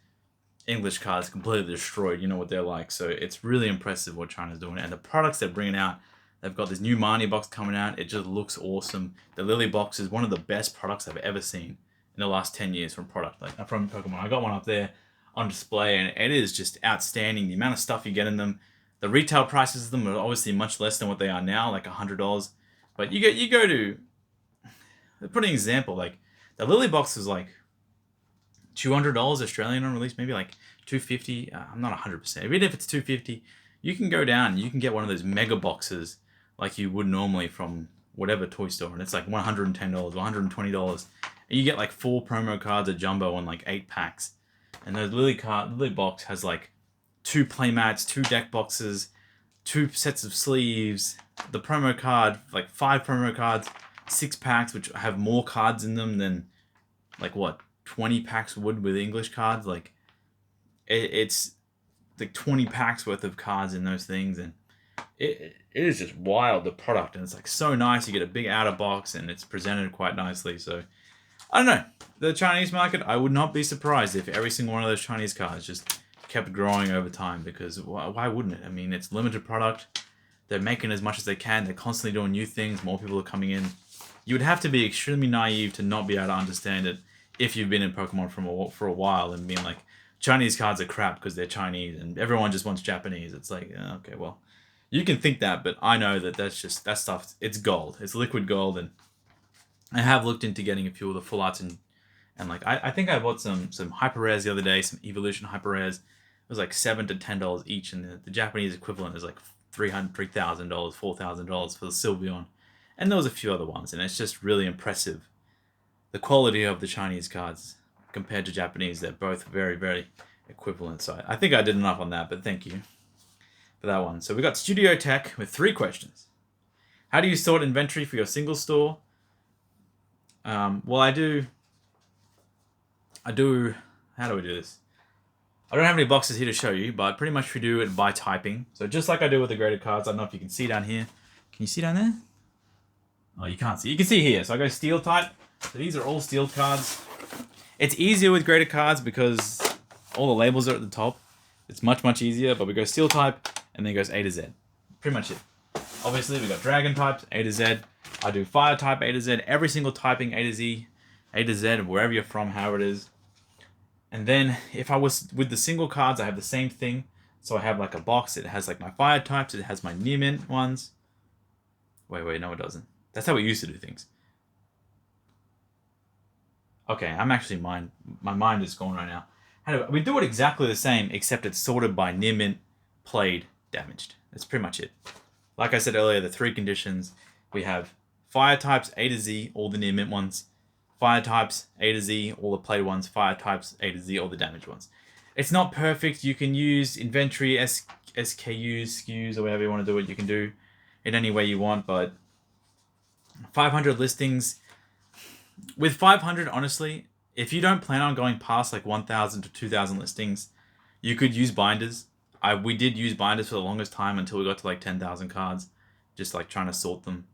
English cards completely destroyed. You know what they're like. So it's really impressive what China's doing, and the products they're bringing out. They've got this new Marnie box coming out. It just looks awesome. The Lily box is one of the best products I've ever seen in the last 10 years from from Pokemon. I got one up there on display, and it is just outstanding. The amount of stuff you get in them. The retail prices of them are obviously much less than what they are now, like $100. But you go to, to put an example, like the Lily box is like $200 Australian on release, maybe like $250. I'm not 100%. Even if it's $250, you can go down and you can get one of those mega boxes like you would normally from whatever toy store, and it's like $110, $120. And you get like 4 promo cards, a jumbo, and like 8 packs. And the Lily box has like 2 playmats, 2 deck boxes, 2 sets of sleeves, the promo card, like 5 promo cards, 6 packs, which have more cards in them than like what 20 packs would with English cards. Like it's like 20 packs worth of cards in those things, and it is just wild, the product, and it's like so nice. You get a big outer box, and it's presented quite nicely. So I don't know, the Chinese market, I would not be surprised if every single one of those Chinese cards just kept growing over time, because why wouldn't it? I mean, it's limited product. They're making as much as they can. They're constantly doing new things. More people are coming in. You would have to be extremely naive to not be able to understand it if you've been in Pokemon for a while and being like, Chinese cards are crap because they're Chinese and everyone just wants Japanese. It's like, okay, well, you can think that, but I know that that stuff, it's gold. It's liquid gold, and I have looked into getting a few of the full arts, and like I think I bought some hyper rares the other day, some evolution hyper rares. It was like $7 to $10 each, and the Japanese equivalent is like $3,000, $4,000 for the Sylveon. And there was a few other ones, and it's just really impressive. The quality of the Chinese cards compared to Japanese, they're both very, very equivalent. So I think I did enough on that, but thank you for that one. So we got Studio Tech with 3 questions. How do you sort inventory for your single store? Well, I do. How do we do this? I don't have any boxes here to show you, but pretty much we do it by typing. So just like I do with the graded cards, I don't know if you can see down here. Can you see down there? Oh, you can't see. You can see here. So I go steel type. So these are all steel cards. It's easier with graded cards because all the labels are at the top. It's much, much easier, but we go steel type, and then it goes A to Z. Pretty much it. Obviously, we got dragon types, A to Z. I do fire type, A to Z. Every single typing, A to Z, A to Z, wherever you're from, however it is. And then if I was with the single cards, I have the same thing. So I have like a box. It has like my fire types. It has my near mint ones. Wait, no, it doesn't. That's how we used to do things. Okay, I'm actually my mind is gone right now. We do it exactly the same, except it's sorted by near mint, played, damaged. That's pretty much it. Like I said earlier, the 3 conditions. We have fire types, A to Z, all the near mint ones. Fire types, A to Z, all the played ones. Fire types, A to Z, all the damaged ones. It's not perfect. You can use inventory, SKUs, SKUs, or whatever you want to do it. You can do it any way you want, but 500 listings. With 500, honestly, if you don't plan on going past like 1,000 to 2,000 listings, you could use binders. We did use binders for the longest time until we got to like 10,000 cards, just like trying to sort them.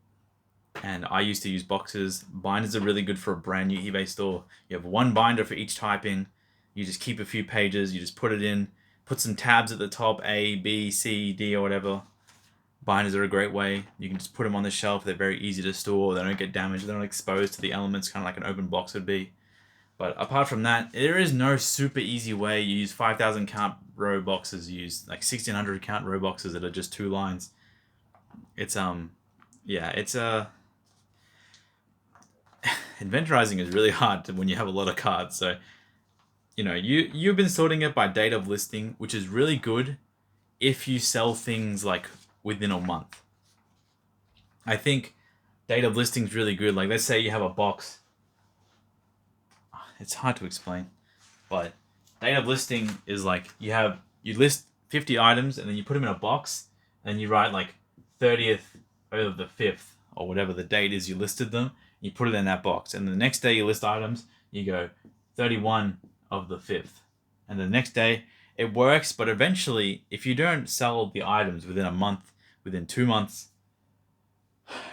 And I used to use boxes. Binders are really good for a brand new eBay store. You have 1 binder for each typing. You just keep a few pages. You just put it in, put some tabs at the top, A, B, C, D, or whatever. Binders are a great way. You can just put them on the shelf. They're very easy to store. They don't get damaged. They're not exposed to the elements, kind of like an open box would be. But apart from that, there is no super easy way. You use 5,000 count row boxes. You use like 1,600 count row boxes that are just 2 lines. It's inventorizing is really hard when you have a lot of cards. So, you've been sorting it by date of listing, which is really good if you sell things like within a month. I think date of listing is really good. Like, let's say you have a box. It's hard to explain, but date of listing is like you list 50 items and then you put them in a box and you write like 30th of the 5th or whatever the date is you listed them. You put it in that box, and the next day you list items. You go 31 of the 5th, and the next day it works. But eventually, if you don't sell the items within a month, within 2 months,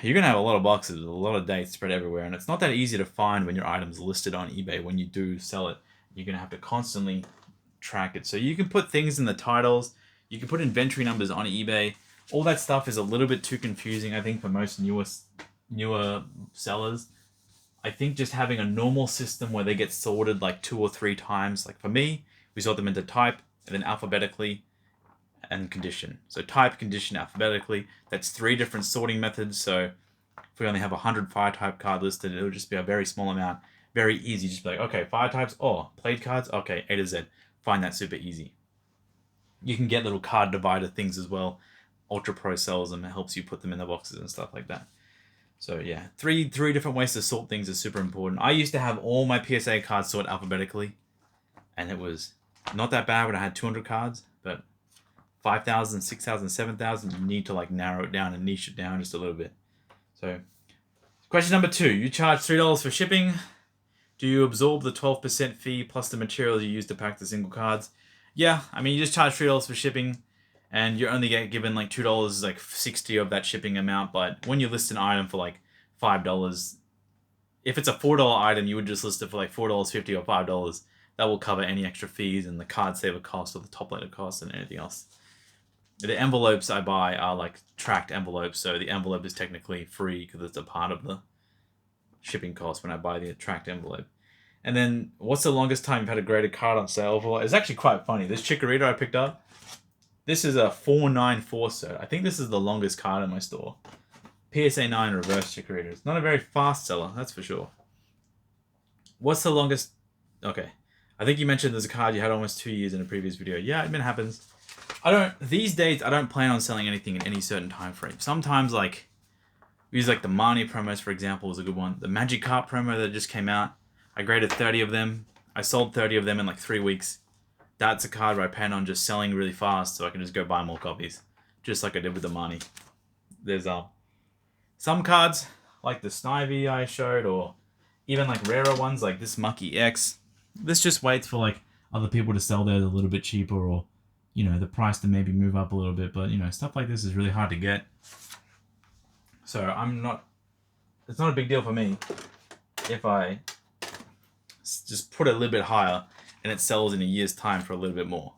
you're gonna have a lot of boxes with a lot of dates spread everywhere, and it's not that easy to find when your item's listed on eBay. When you do sell it, you're gonna have to constantly track it. So you can put things in the titles. You can put inventory numbers on eBay. All that stuff is a little bit too confusing, I think, for most newer sellers. I think just having a normal system where they get sorted like 2 or 3 times. Like for me, we sort them into type and then alphabetically and condition. So type, condition, alphabetically. That's 3 different sorting methods. So if we only have 100 fire type card listed, it'll just be a very small amount. Very easy. Just be like, okay, fire types, played cards, okay, A to Z. Find that super easy. You can get little card divider things as well. Ultra Pro sells them. It helps you put them in the boxes and stuff like that. So yeah, three different ways to sort things is super important. I used to have all my PSA cards sorted alphabetically, and it was not that bad when I had 200 cards, but 5,000, 6,000, 7,000, you need to like narrow it down and niche it down just a little bit. So question number 2, you charge $3 for shipping. Do you absorb the 12% fee plus the materials you use to pack the single cards? Yeah, I mean, you just charge $3 for shipping, and you only get given like $2, like 60 of that shipping amount. But when you list an item for like $5, if it's a $4 item, you would just list it for like $4.50 or $5. that will cover any extra fees and the card saver cost or the top loader cost and anything else. The envelopes I buy are like tracked envelopes, so the envelope is technically free because it's a part of the shipping cost when I buy the tracked envelope. And then, what's the longest time you've had a graded card on sale for? It's actually quite funny. This Chikorita I picked up, this is a 494 cert. I think this is the longest card in my store. PSA 9 reverse Chikorita. It's not a very fast seller, that's for sure. What's the longest? Okay. I think you mentioned there's a card you had almost 2 years in a previous video. Yeah, it happens. These days, I don't plan on selling anything in any certain time frame. Sometimes, like, we use like the Marnie promos, for example, is a good one. The Magikarp promo that just came out, I graded 30 of them. I sold 30 of them in like 3 weeks. That's a card where I plan on just selling really fast so I can just go buy more copies. Just like I did with the Marnie. There's some cards, like the Snivy I showed, or even like rarer ones like this Mucky X. This just waits for like other people to sell theirs a little bit cheaper, or, you know, the price to maybe move up a little bit. But, you know, stuff like this is really hard to get. So it's not a big deal for me if I just put it a little bit higher and it sells in a year's time for a little bit more.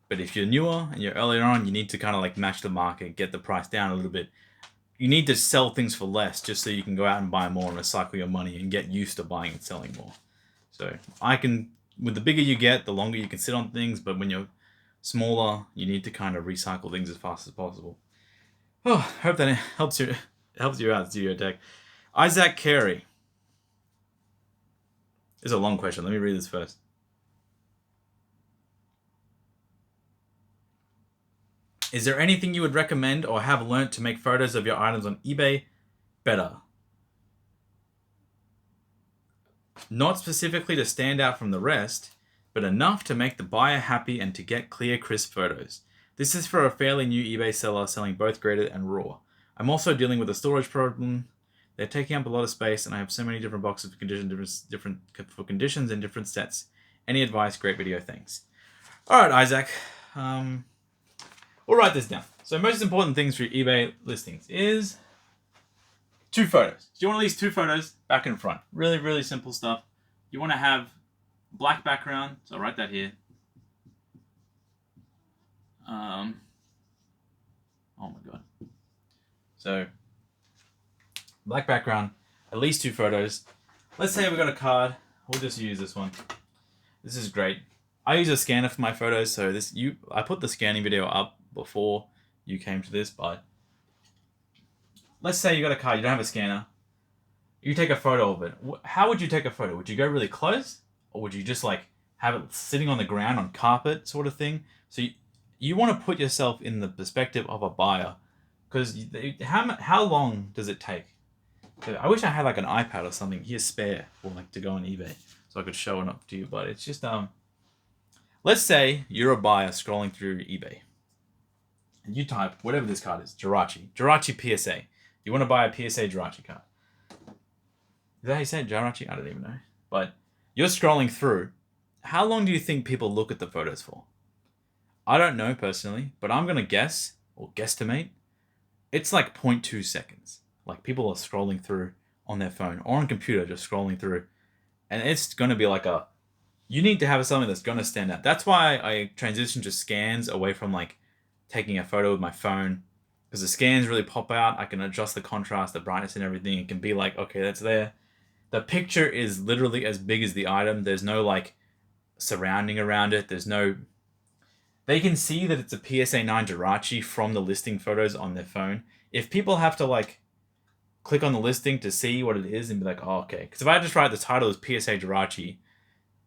But if you're newer and you're earlier on, you need to kind of like match the market, get the price down a little bit. You need to sell things for less just so you can go out and buy more and recycle your money and get used to buying and selling more. So with the bigger you get, the longer you can sit on things, but when you're smaller, you need to kind of recycle things as fast as possible. Oh, hope that helps you out, Studio Tech. Isaac Carey. This is a long question. Let me read this first. Is there anything you would recommend or have learnt to make photos of your items on eBay better? Not specifically to stand out from the rest, but enough to make the buyer happy and to get clear, crisp photos. This is for a fairly new eBay seller selling both graded and raw. I'm also dealing with a storage problem. They're taking up a lot of space, and I have so many different boxes for conditions and different sets. Any advice? Great video, thanks. All right, Isaac. We'll write this down. So most important things for your eBay listings is 2 photos. So you want at least 2 photos back and front. Really, really simple stuff. You want to have black background. So I'll write that here. Oh my God. So black background, at least 2 photos. Let's say we've got a card. We'll just use this one. This is great. I use a scanner for my photos, so I put the scanning video up before you came to this, but let's say you got a card, you don't have a scanner. You take a photo of it. How would you take a photo? Would you go really close, or would you just like have it sitting on the ground on carpet sort of thing? So you want to put yourself in the perspective of a buyer, because how long does it take? I wish I had like an iPad or something here spare or like to go on eBay so I could show it up to you, but it's just let's say you're a buyer scrolling through eBay and you type whatever this card is, Jirachi PSA. You want to buy a PSA Jirachi card. Is that how you say it, Jirachi? I don't even know. But you're scrolling through. How long do you think people look at the photos for? I don't know personally, but I'm going to guess or guesstimate. It's like 0.2 seconds. Like people are scrolling through on their phone or on computer, just scrolling through. And it's going to be like you need to have something that's going to stand out. That's why I transitioned to scans away from like taking a photo with my phone, because the scans really pop out. I can adjust the contrast, the brightness and everything. It can be like, okay, that's there. The picture is literally as big as the item. There's no like surrounding around it. They can see that it's a PSA 9 Jirachi from the listing photos on their phone. If people have to like click on the listing to see what it is and be like, oh, okay. Because if I just write the title as PSA Jirachi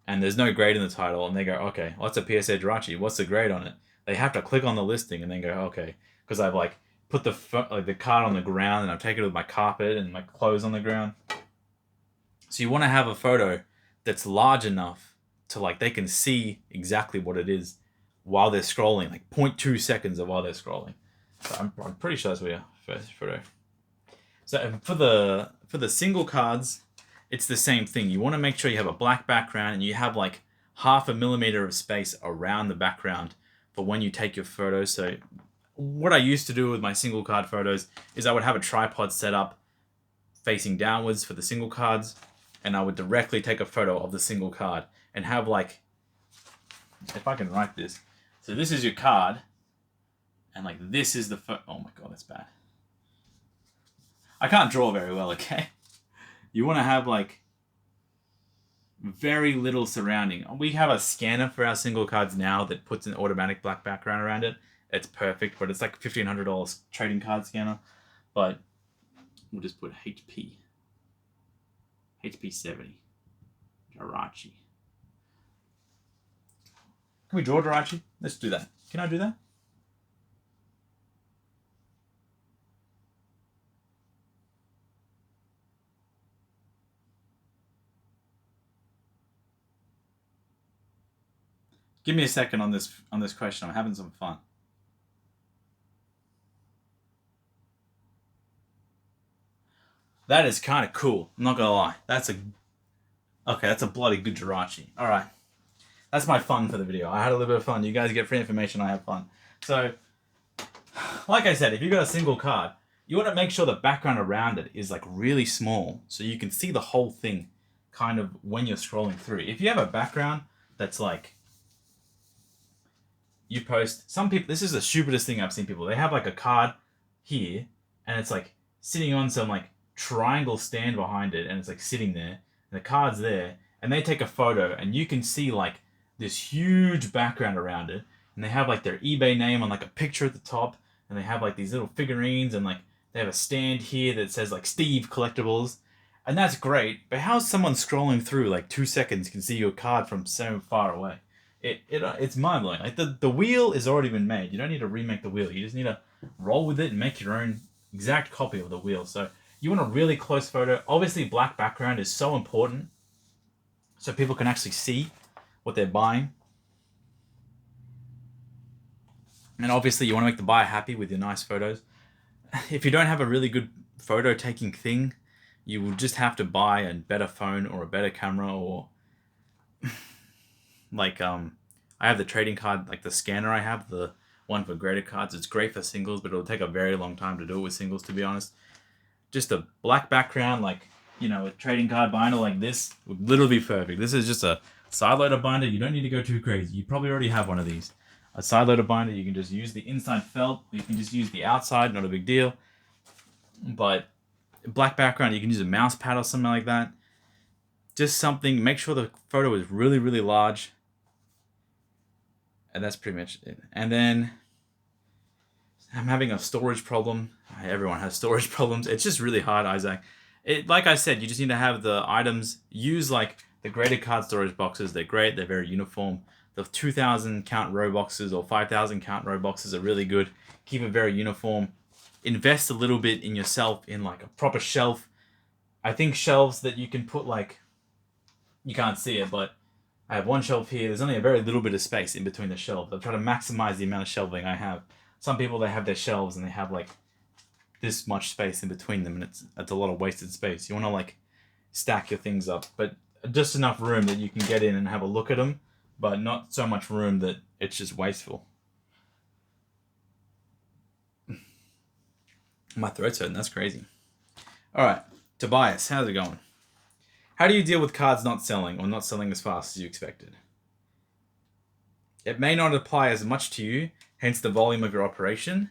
and there's no grade in the title and they go, okay, what's a PSA Jirachi? What's the grade on it? They have to click on the listing and then go, okay. Because I've like put the card on the ground and I've taken it with my carpet and my clothes on the ground. So you want to have a photo that's large enough to like they can see exactly what it is while they're scrolling, like 0.2 seconds of while they're scrolling. So I'm pretty sure that's what your first photo. So for the single cards, it's the same thing. You want to make sure you have a black background and you have like 0.5 millimeter of space around the background for when you take your photos. So what I used to do with my single card photos is I would have a tripod set up facing downwards for the single cards, and I would directly take a photo of the single card and have like if I can write this. So this is your card, and like this is the oh my god, that's bad. I can't draw very well, okay? You want to have like very little surrounding. We have a scanner for our single cards now that puts an automatic black background around it. It's perfect, but it's like $1,500 trading card scanner. But we'll just put HP 70, Jirachi. Can we draw Jirachi? Let's do that. Can I do that? Give me a second on this question. I'm having some fun. That is kind of cool. I'm not gonna lie. That's a bloody good Jirachi. All right, that's my fun for the video. I had a little bit of fun. You guys get free information. I have fun. So, like I said, if you got a single card, you want to make sure the background around it is like really small, so you can see the whole thing, kind of when you're scrolling through. If you have a background that's like you post, some people, this is the stupidest thing I've seen people. They have like a card here, and it's like sitting on some like triangle stand behind it, and it's like sitting there, and the card's there, and they take a photo, and you can see like this huge background around it, and they have like their eBay name on like a picture at the top, and they have like these little figurines, and like they have a stand here that says like Steve Collectibles, and that's great, but how's someone scrolling through like 2 seconds can see your card from so far away? It's mind-blowing. Like the wheel has already been made. You don't need to remake the wheel. You just need to roll with it and make your own exact copy of the wheel. So you want a really close photo. Obviously, black background is so important so people can actually see what they're buying. And obviously, you want to make the buyer happy with your nice photos. If you don't have a really good photo taking thing, you will just have to buy a better phone or a better camera, or like I have the trading card, like the scanner I have, the one for graded cards. It's great for singles, but it'll take a very long time to do it with singles, to be honest. Just a black background, like, you know, a trading card binder like this would literally be perfect. This is just a side loader binder. You don't need to go too crazy. You probably already have one of these. A side loader binder, you can just use the inside felt, you can just use the outside, not a big deal. But black background, you can use a mouse pad or something like that. Just something, make sure the photo is really, really large. And that's pretty much it. And then I'm having a storage problem. Everyone has storage problems. It's just really hard, Isaac. Like I said, you just need to have the items. Use like the graded card storage boxes. They're great. They're very uniform. The 2,000 count row boxes or 5,000 count row boxes are really good. Keep it very uniform. Invest a little bit in yourself in like a proper shelf. I think shelves that you can put like, you can't see it, but I have one shelf here. There's only a very little bit of space in between the shelves. I try to maximize the amount of shelving I have. Some people, they have their shelves and they have like this much space in between them, and it's a lot of wasted space. You want to like stack your things up, but just enough room that you can get in and have a look at them, but not so much room that it's just wasteful. My throat's hurting. That's crazy. All right, Tobias, how's it going? How do you deal with cards not selling or not selling as fast as you expected? It may not apply as much to you, hence the volume of your operation.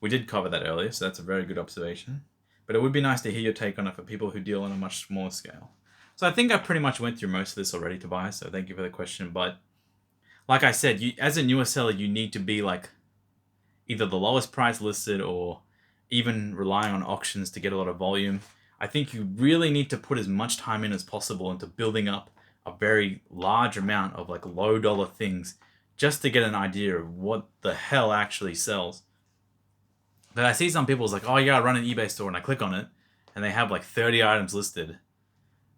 We did cover that earlier, so that's a very good observation. But it would be nice to hear your take on it for people who deal on a much smaller scale. So I think I pretty much went through most of this already, Tobias, so thank you for the question. But like I said, as a newer seller, you need to be like either the lowest price listed or even relying on auctions to get a lot of volume. I think you really need to put as much time in as possible into building up a very large amount of like low dollar things just to get an idea of what the hell actually sells. But I see some people's like, oh yeah, I run an eBay store, and I click on it and they have like 30 items listed.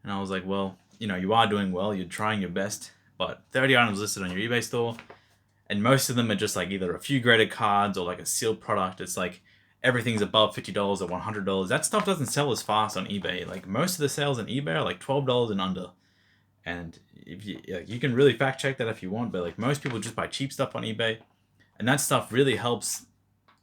And I was like, well, you know, you are doing well, you're trying your best, but 30 items listed on your eBay store, and most of them are just like either a few graded cards or like a sealed product. It's like everything's above $50 or $100. That stuff doesn't sell as fast on eBay. Like most of the sales on eBay are like $12 and under. And if you can really fact check that if you want, but like most people just buy cheap stuff on eBay, and that stuff really helps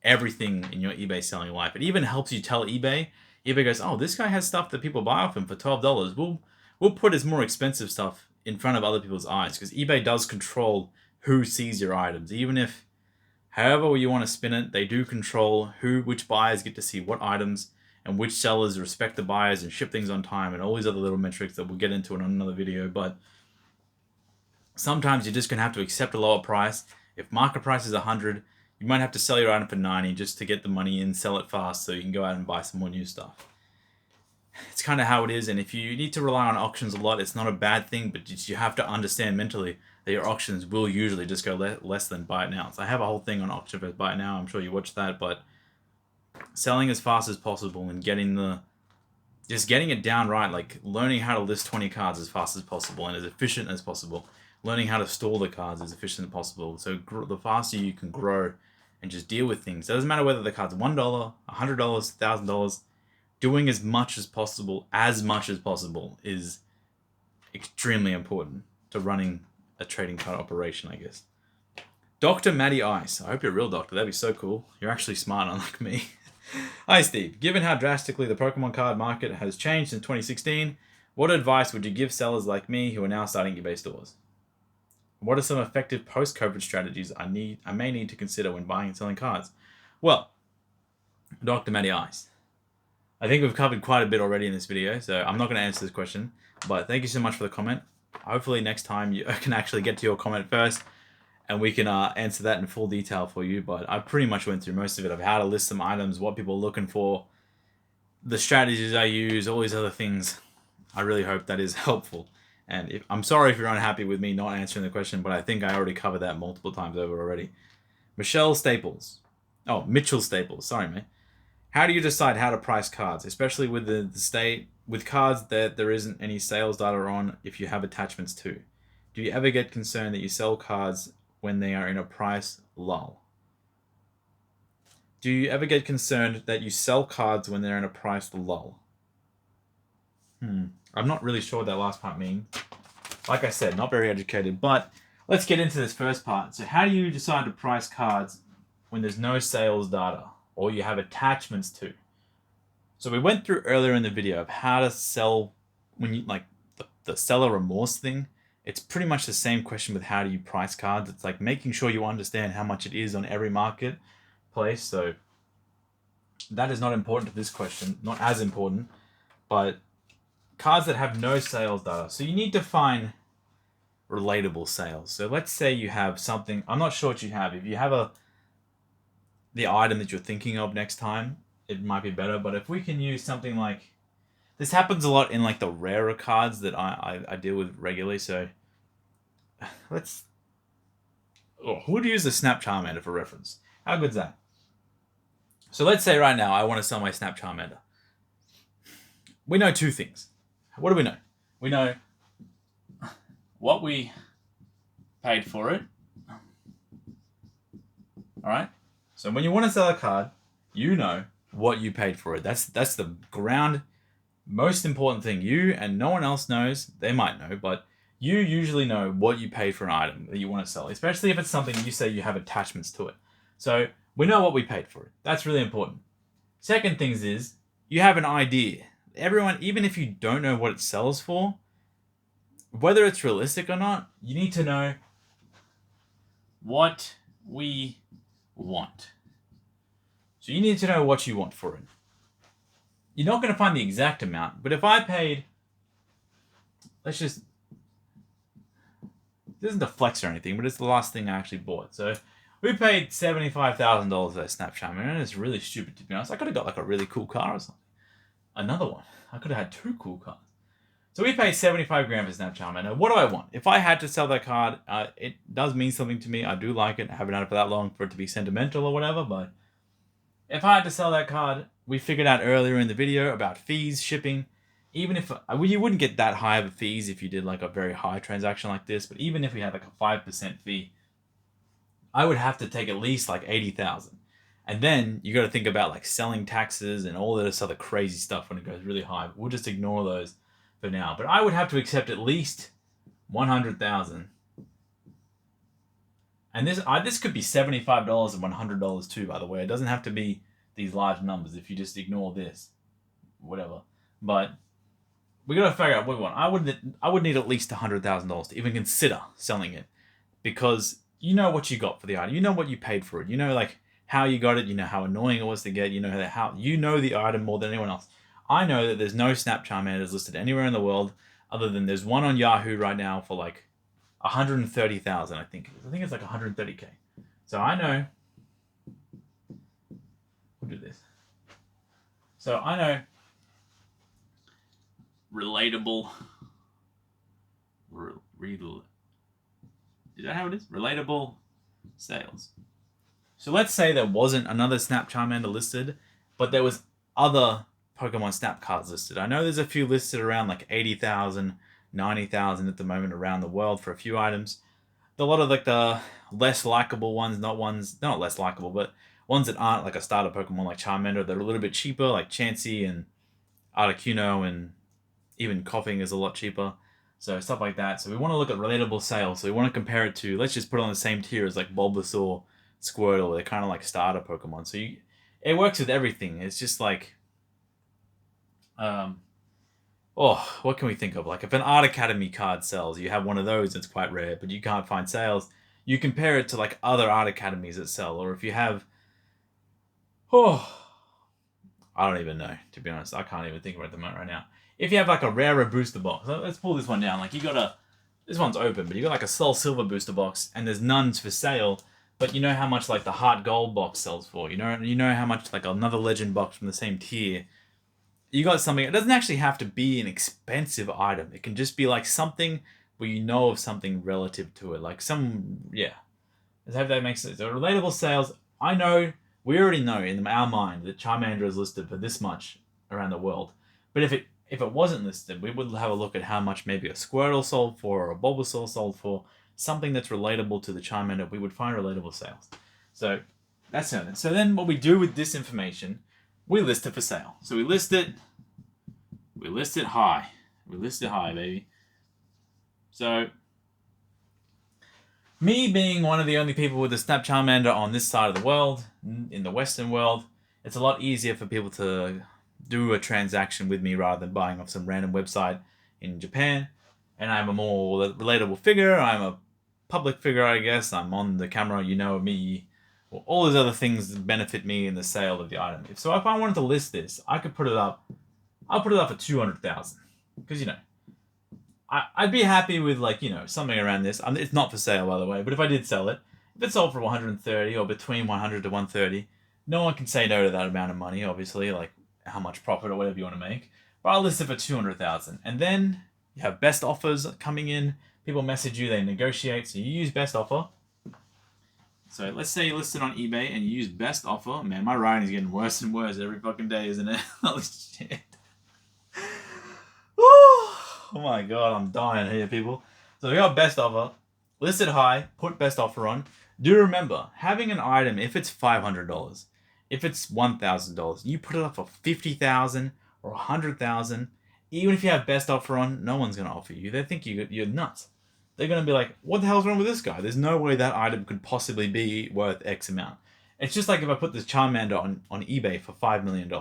everything in your eBay selling life. It even helps you tell eBay. eBay goes, oh, this guy has stuff that people buy off him for $12. We'll put his more expensive stuff in front of other people's eyes, because eBay does control who sees your items. Even if, however you want to spin it, they do control which buyers get to see what items and which sellers respect the buyers and ship things on time and all these other little metrics that we'll get into in another video. But sometimes you're just going to have to accept a lower price. If market price is 100, you might have to sell your item for 90 just to get the money in, sell it fast so you can go out and buy some more new stuff. It's kind of how it is, and if you need to rely on auctions a lot, it's not a bad thing, but you have to understand mentally that your auctions will usually just go less than buy it now. So I have a whole thing on auction versus buy it now. I'm sure you watched that, but selling as fast as possible and getting it down right, like learning how to list 20 cards as fast as possible and as efficient as possible. Learning how to store the cards as efficient as possible. So the faster you can grow and just deal with things. It doesn't matter whether the card's $1, $100, $1,000. Doing as much as possible is extremely important to running a trading card operation, I guess. Dr. Matty Ice. I hope you're a real doctor. That'd be so cool. You're actually smart, unlike me. Hi, Steve. Given how drastically the Pokemon card market has changed in 2016, what advice would you give sellers like me who are now starting eBay stores? What are some effective post-COVID strategies I may need to consider when buying and selling cards? Well, Dr. Matty Ice, I think we've covered quite a bit already in this video, so I'm not going to answer this question, but thank you so much for the comment. Hopefully next time you can actually get to your comment first, and we can answer that in full detail for you, but I pretty much went through most of it, of how to list some items, what people are looking for, the strategies I use, all these other things. I really hope that is helpful. And I'm sorry if you're unhappy with me not answering the question, but I think I already covered that multiple times over already. Mitchell Staples. Sorry, mate. How do you decide how to price cards, especially with with cards that there isn't any sales data on if you have attachments to? Do you ever get concerned that you sell cards when they are in a price lull? Do you ever get concerned that you sell cards when they're in a price lull? I'm not really sure what that last part means. Like I said, not very educated, but let's get into this first part. So how do you decide to price cards when there's no sales data or you have attachments to? So we went through earlier in the video of how to sell when you like the seller remorse thing. It's pretty much the same question with how do you price cards. It's like making sure you understand how much it is on every marketplace. So that is not important to this question, not as important, but cards that have no sales data. So you need to find relatable sales. So let's say you have something, I'm not sure what you have. If you have the item that you're thinking of next time, it might be better. But if we can use something like, this happens a lot in like the rarer cards that I deal with regularly. So who would use the Snap Charmander for reference? How good's that? So let's say right now I want to sell my Snap Charmander. We know two things. What do we know? We know what we paid for it. All right. So when you want to sell a card, you know what you paid for it. That's the ground, most important thing. You and no one else knows. They might know, but you usually know what you paid for an item that you want to sell, especially if it's something you say you have attachments to it. So we know what we paid for it. That's really important. Second things is you have an idea. Everyone, even if you don't know what it sells for, whether it's realistic or not, you need to know what we want. So you need to know what you want for it. You're not going to find the exact amount, but if I paid, this isn't a flex or anything, but it's the last thing I actually bought. So we paid $75,000 for that Snap Charmander, and it's really stupid to be honest. I could have got like a really cool car or something. Another one. I could have had two cool cards. So we paid 75 grand for Snap Charmander. What do I want? If I had to sell that card, it does mean something to me. I do like it. I haven't had it for that long for it to be sentimental or whatever, but if I had to sell that card, we figured out earlier in the video about fees, shipping. Even if you wouldn't get that high of a fees if you did like a very high transaction like this, but even if we had like a 5% fee, I would have to take at least like 80,000. And then you got to think about like selling taxes and all this other crazy stuff when it goes really high. We'll just ignore those for now. But I would have to accept at least 100,000. And this could be $75 and $100 too, by the way. It doesn't have to be these large numbers if you just ignore this, whatever. But we got to figure out what we want. I would need at least $100,000 to even consider selling it, because you know what you got for the item. You know what you paid for it. You know like how you got it. You know how annoying it was to get. You know how you know the item more than anyone else. I know that there's no Snap Charmanders listed anywhere in the world other than there's one on Yahoo right now for like 130,000. I think it's like 130k. So I know. We'll do this. So I know. Relatable. Is that how it is? Relatable sales. So let's say there wasn't another Snap Charmander listed, but there was other Pokemon Snap cards listed. I know there's a few listed around like 80,000, 90,000 at the moment around the world for a few items. A lot of like the less likable ones, not less likable, but ones that aren't like a starter Pokemon like Charmander, they're a little bit cheaper, like Chansey and Articuno, and even Coughing is a lot cheaper. So stuff like that. So we want to look at relatable sales. So we want to compare it to, let's just put it on the same tier as like Bulbasaur, Squirtle. They're kind of like starter Pokemon. So it works with everything. It's just like, what can we think of? Like if an Art Academy card sells, you have one of those, it's quite rare, but you can't find sales. You compare it to like other Art Academies that sell. Or if you have, I don't even know, to be honest. I can't even think of it at the moment right now. If you have like a rarer booster box, let's pull this one down. Like this one's open, but you got like a Soul Silver booster box, and there's none for sale. But you know how much like the Heart Gold box sells for. You know how much like another Legend box from the same tier. You got something. It doesn't actually have to be an expensive item. It can just be like something where you know of something relative to it, like yeah. I hope that makes sense. So relatable sales. We already know in our mind that Charmander is listed for this much around the world. But if it wasn't listed, we would have a look at how much maybe a Squirtle sold for or a Bulbasaur sold for, something that's relatable to the Charmander. We would find relatable sales. So that's it. So then what we do with this information, we list it for sale. So we list it high. We list it high, baby. So me being one of the only people with a Snap Charmander on this side of the world, in the Western world, it's a lot easier for people to do a transaction with me rather than buying off some random website in Japan. And I'm a more relatable figure. I'm a public figure, I guess. I'm on the camera, you know me. Well, all those other things that benefit me in the sale of the item. So if I wanted to list this, I could put it up. I'll put it up for 200,000. Because, I'd be happy with something around this. It's not for sale, by the way, but if I did sell it, if it sold for 130 or between 100 to 130, no one can say no to that amount of money, obviously, like how much profit or whatever you want to make. But I'll list it for 200,000. And then you have best offers coming in. People message you, they negotiate, so you use best offer. So let's say you list it on eBay and you use best offer. Man, my writing is getting worse and worse every fucking day, isn't it? Holy shit. Oh my god, I'm dying here, people. So we got best offer. List it high, put best offer on. Do remember, having an item, if it's $500, if it's $1,000, you put it up for $50,000 or $100,000, even if you have best offer on, no one's going to offer you. They think you're nuts. They're going to be like, what the hell's wrong with this guy? There's no way that item could possibly be worth X amount. It's just like if I put this Charmander on eBay for $5 million.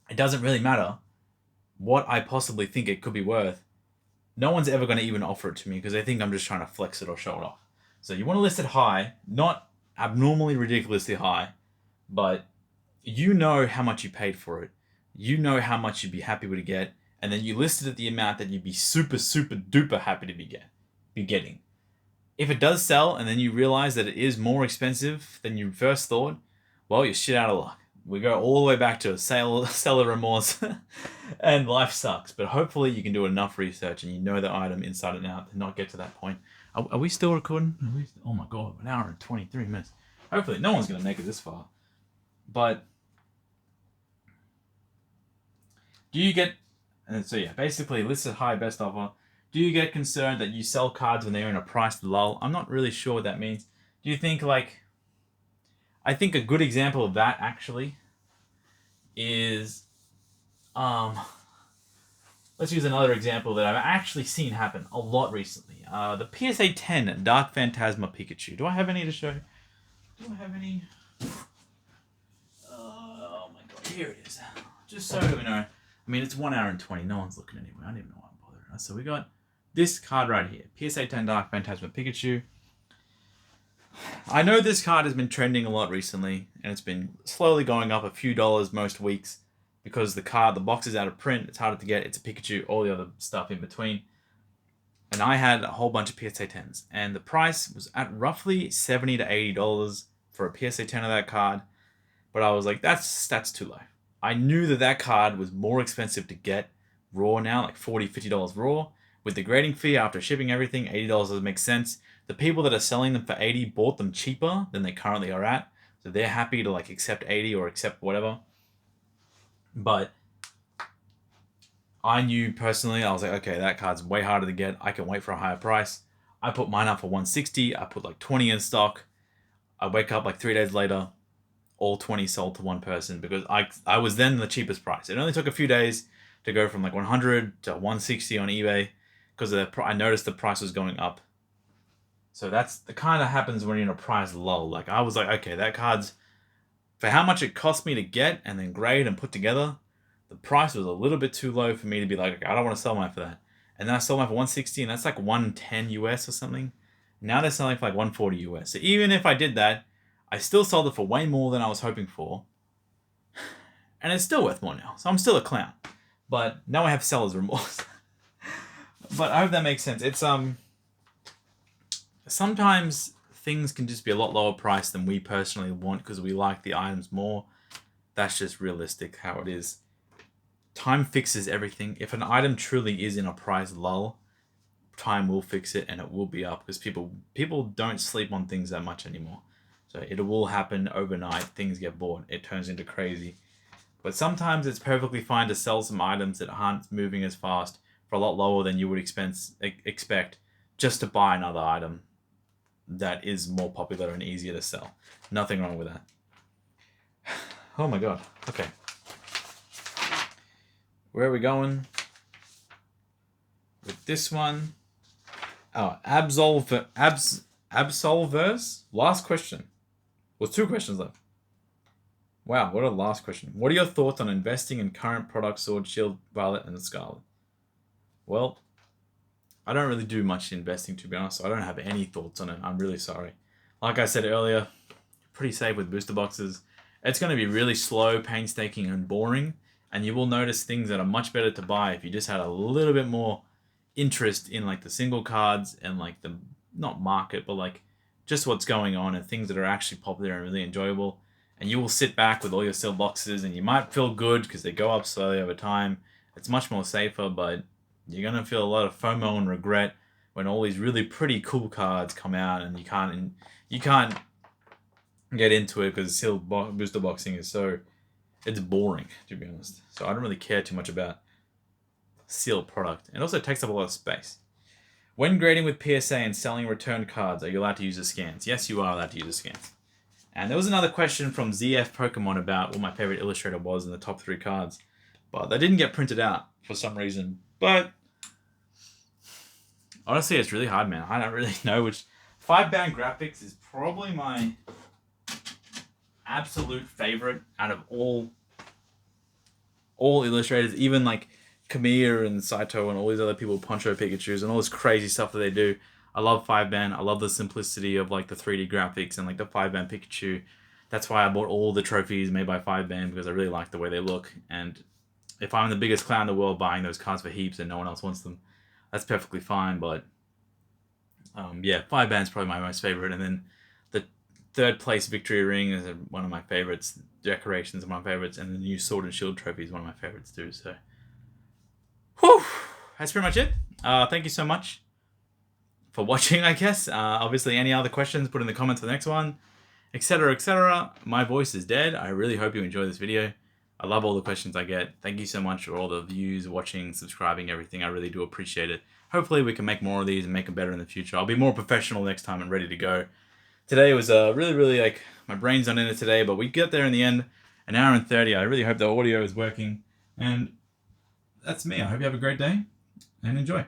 It doesn't really matter what I possibly think it could be worth. No one's ever going to even offer it to me because they think I'm just trying to flex it or show it off. So you want to list it high, not abnormally ridiculously high, but you know how much you paid for it. You know how much you'd be happy to get, and then you list it at the amount that you'd be super, super duper happy to be getting. If it does sell and then you realize that it is more expensive than you first thought, well, you're shit out of luck. We go all the way back to seller remorse and life sucks. But hopefully you can do enough research and you know the item inside and out to not get to that point. Are we still recording? Oh my god, 1 hour and 23 minutes. Hopefully no one's going to make it this far. But do you get... And so yeah, basically listed high, best offer. Do you get concerned that you sell cards when they're in a price lull? I'm not really sure what that means. Do you think I think a good example of that actually is, let's use another example that I've actually seen happen a lot recently. The PSA 10 Dark Phantasma Pikachu. Do I have any to show? Do I have any? Oh my god, here it is. Just so we know. I mean, it's 1 hour and 20. No one's looking anyway. I don't even know why I'm bothering. So we got this card right here. PSA 10 Dark Phantasma Pikachu. I know this card has been trending a lot recently, and it's been slowly going up a few dollars most weeks because the box is out of print, it's harder to get, it's a Pikachu, all the other stuff in between. And I had a whole bunch of PSA 10s, and the price was at roughly $70 to $80 for a PSA 10 of that card, but I was like, that's too low. I knew that card was more expensive to get raw now, like $40, $50 raw. With the grading fee after shipping everything, $80 doesn't make sense. The people that are selling them for $80 bought them cheaper than they currently are at, so they're happy to like accept $80 or accept whatever. But I knew personally, I was like, okay, that card's way harder to get. I can wait for a higher price. I put mine up for $160. I put like 20 in stock. I wake up like 3 days later, all 20 sold to one person because I was then the cheapest price. It only took a few days to go from like 100 to 160 on eBay because I noticed the price was going up. So that's the kind of happens when you're in a price lull. Like I was like, okay, that card's for how much it cost me to get and then grade and put together. The price was a little bit too low for me to be like, okay, I don't want to sell mine for that. And then I sold mine for 160, and that's like 110 US or something. Now they're selling for like 140 US. So even if I did that, I still sold it for way more than I was hoping for. And it's still worth more now. So I'm still a clown. But now I have seller's remorse. But I hope that makes sense. It's sometimes things can just be a lot lower price than we personally want because we like the items more. That's just realistic how it is. Time fixes everything. If an item truly is in a price lull, time will fix it and it will be up because people don't sleep on things that much anymore. So it will happen overnight. Things get bought. It turns into crazy. But sometimes it's perfectly fine to sell some items that aren't moving as fast for a lot lower than you would expect just to buy another item that is more popular and easier to sell. Nothing wrong with that. Oh my god. Okay. Where are we going with this one? Oh, Absolvers? Last question. Well, 2 questions left. Wow, what a last question. What are your thoughts on investing in current products, Sword, Shield, Violet, and Scarlet? Well, I don't really do much investing, to be honest, so I don't have any thoughts on it. I'm really sorry. Like I said earlier, pretty safe with booster boxes. It's going to be really slow, painstaking, and boring. And you will notice things that are much better to buy if you just had a little bit more interest in like the single cards and like the, not market, but like just what's going on and things that are actually popular and really enjoyable. And you will sit back with all your sealed boxes and you might feel good because they go up slowly over time. It's much more safer, but you're going to feel a lot of FOMO and regret when all these really pretty cool cards come out and you can't get into it because sealed booster boxing is it's boring, to be honest. So I don't really care too much about sealed product. It also takes up a lot of space. When grading with PSA and selling returned cards, are you allowed to use the scans? Yes, you are allowed to use the scans. And there was another question from ZF Pokemon about what my favorite illustrator was in the top 3 cards. But they didn't get printed out for some reason. But honestly, it's really hard, man. I don't really know which. 5-band graphics is probably my absolute favorite out of all illustrators, even like Kamiya and Saito and all these other people, Poncho Pikachus and all this crazy stuff that they do. I love 5-band. I love the simplicity of like the 3D graphics and like the 5-band Pikachu. That's why I bought all the trophies made by 5-band because I really like the way they look. And if I'm the biggest clown in the world buying those cards for heaps and no one else wants them, that's perfectly fine. But yeah, 5-band's probably my most favorite. And then the 3rd place victory ring is one of my favorites. Decorations are my favorites, and the new Sword and Shield trophy is one of my favorites too. So, whew, that's pretty much it. Thank you so much for watching, I guess. Obviously, any other questions, put in the comments for the next one, etc., etc. My voice is dead. I really hope you enjoy this video. I love all the questions I get. Thank you so much for all the views, watching, subscribing, everything. I really do appreciate it. Hopefully, we can make more of these and make them better in the future. I'll be more professional next time and ready to go. Today was really like, my brain's not in it today, but we get there in the end. An hour and 30. I really hope the audio is working. And that's me. I hope you have a great day and enjoy.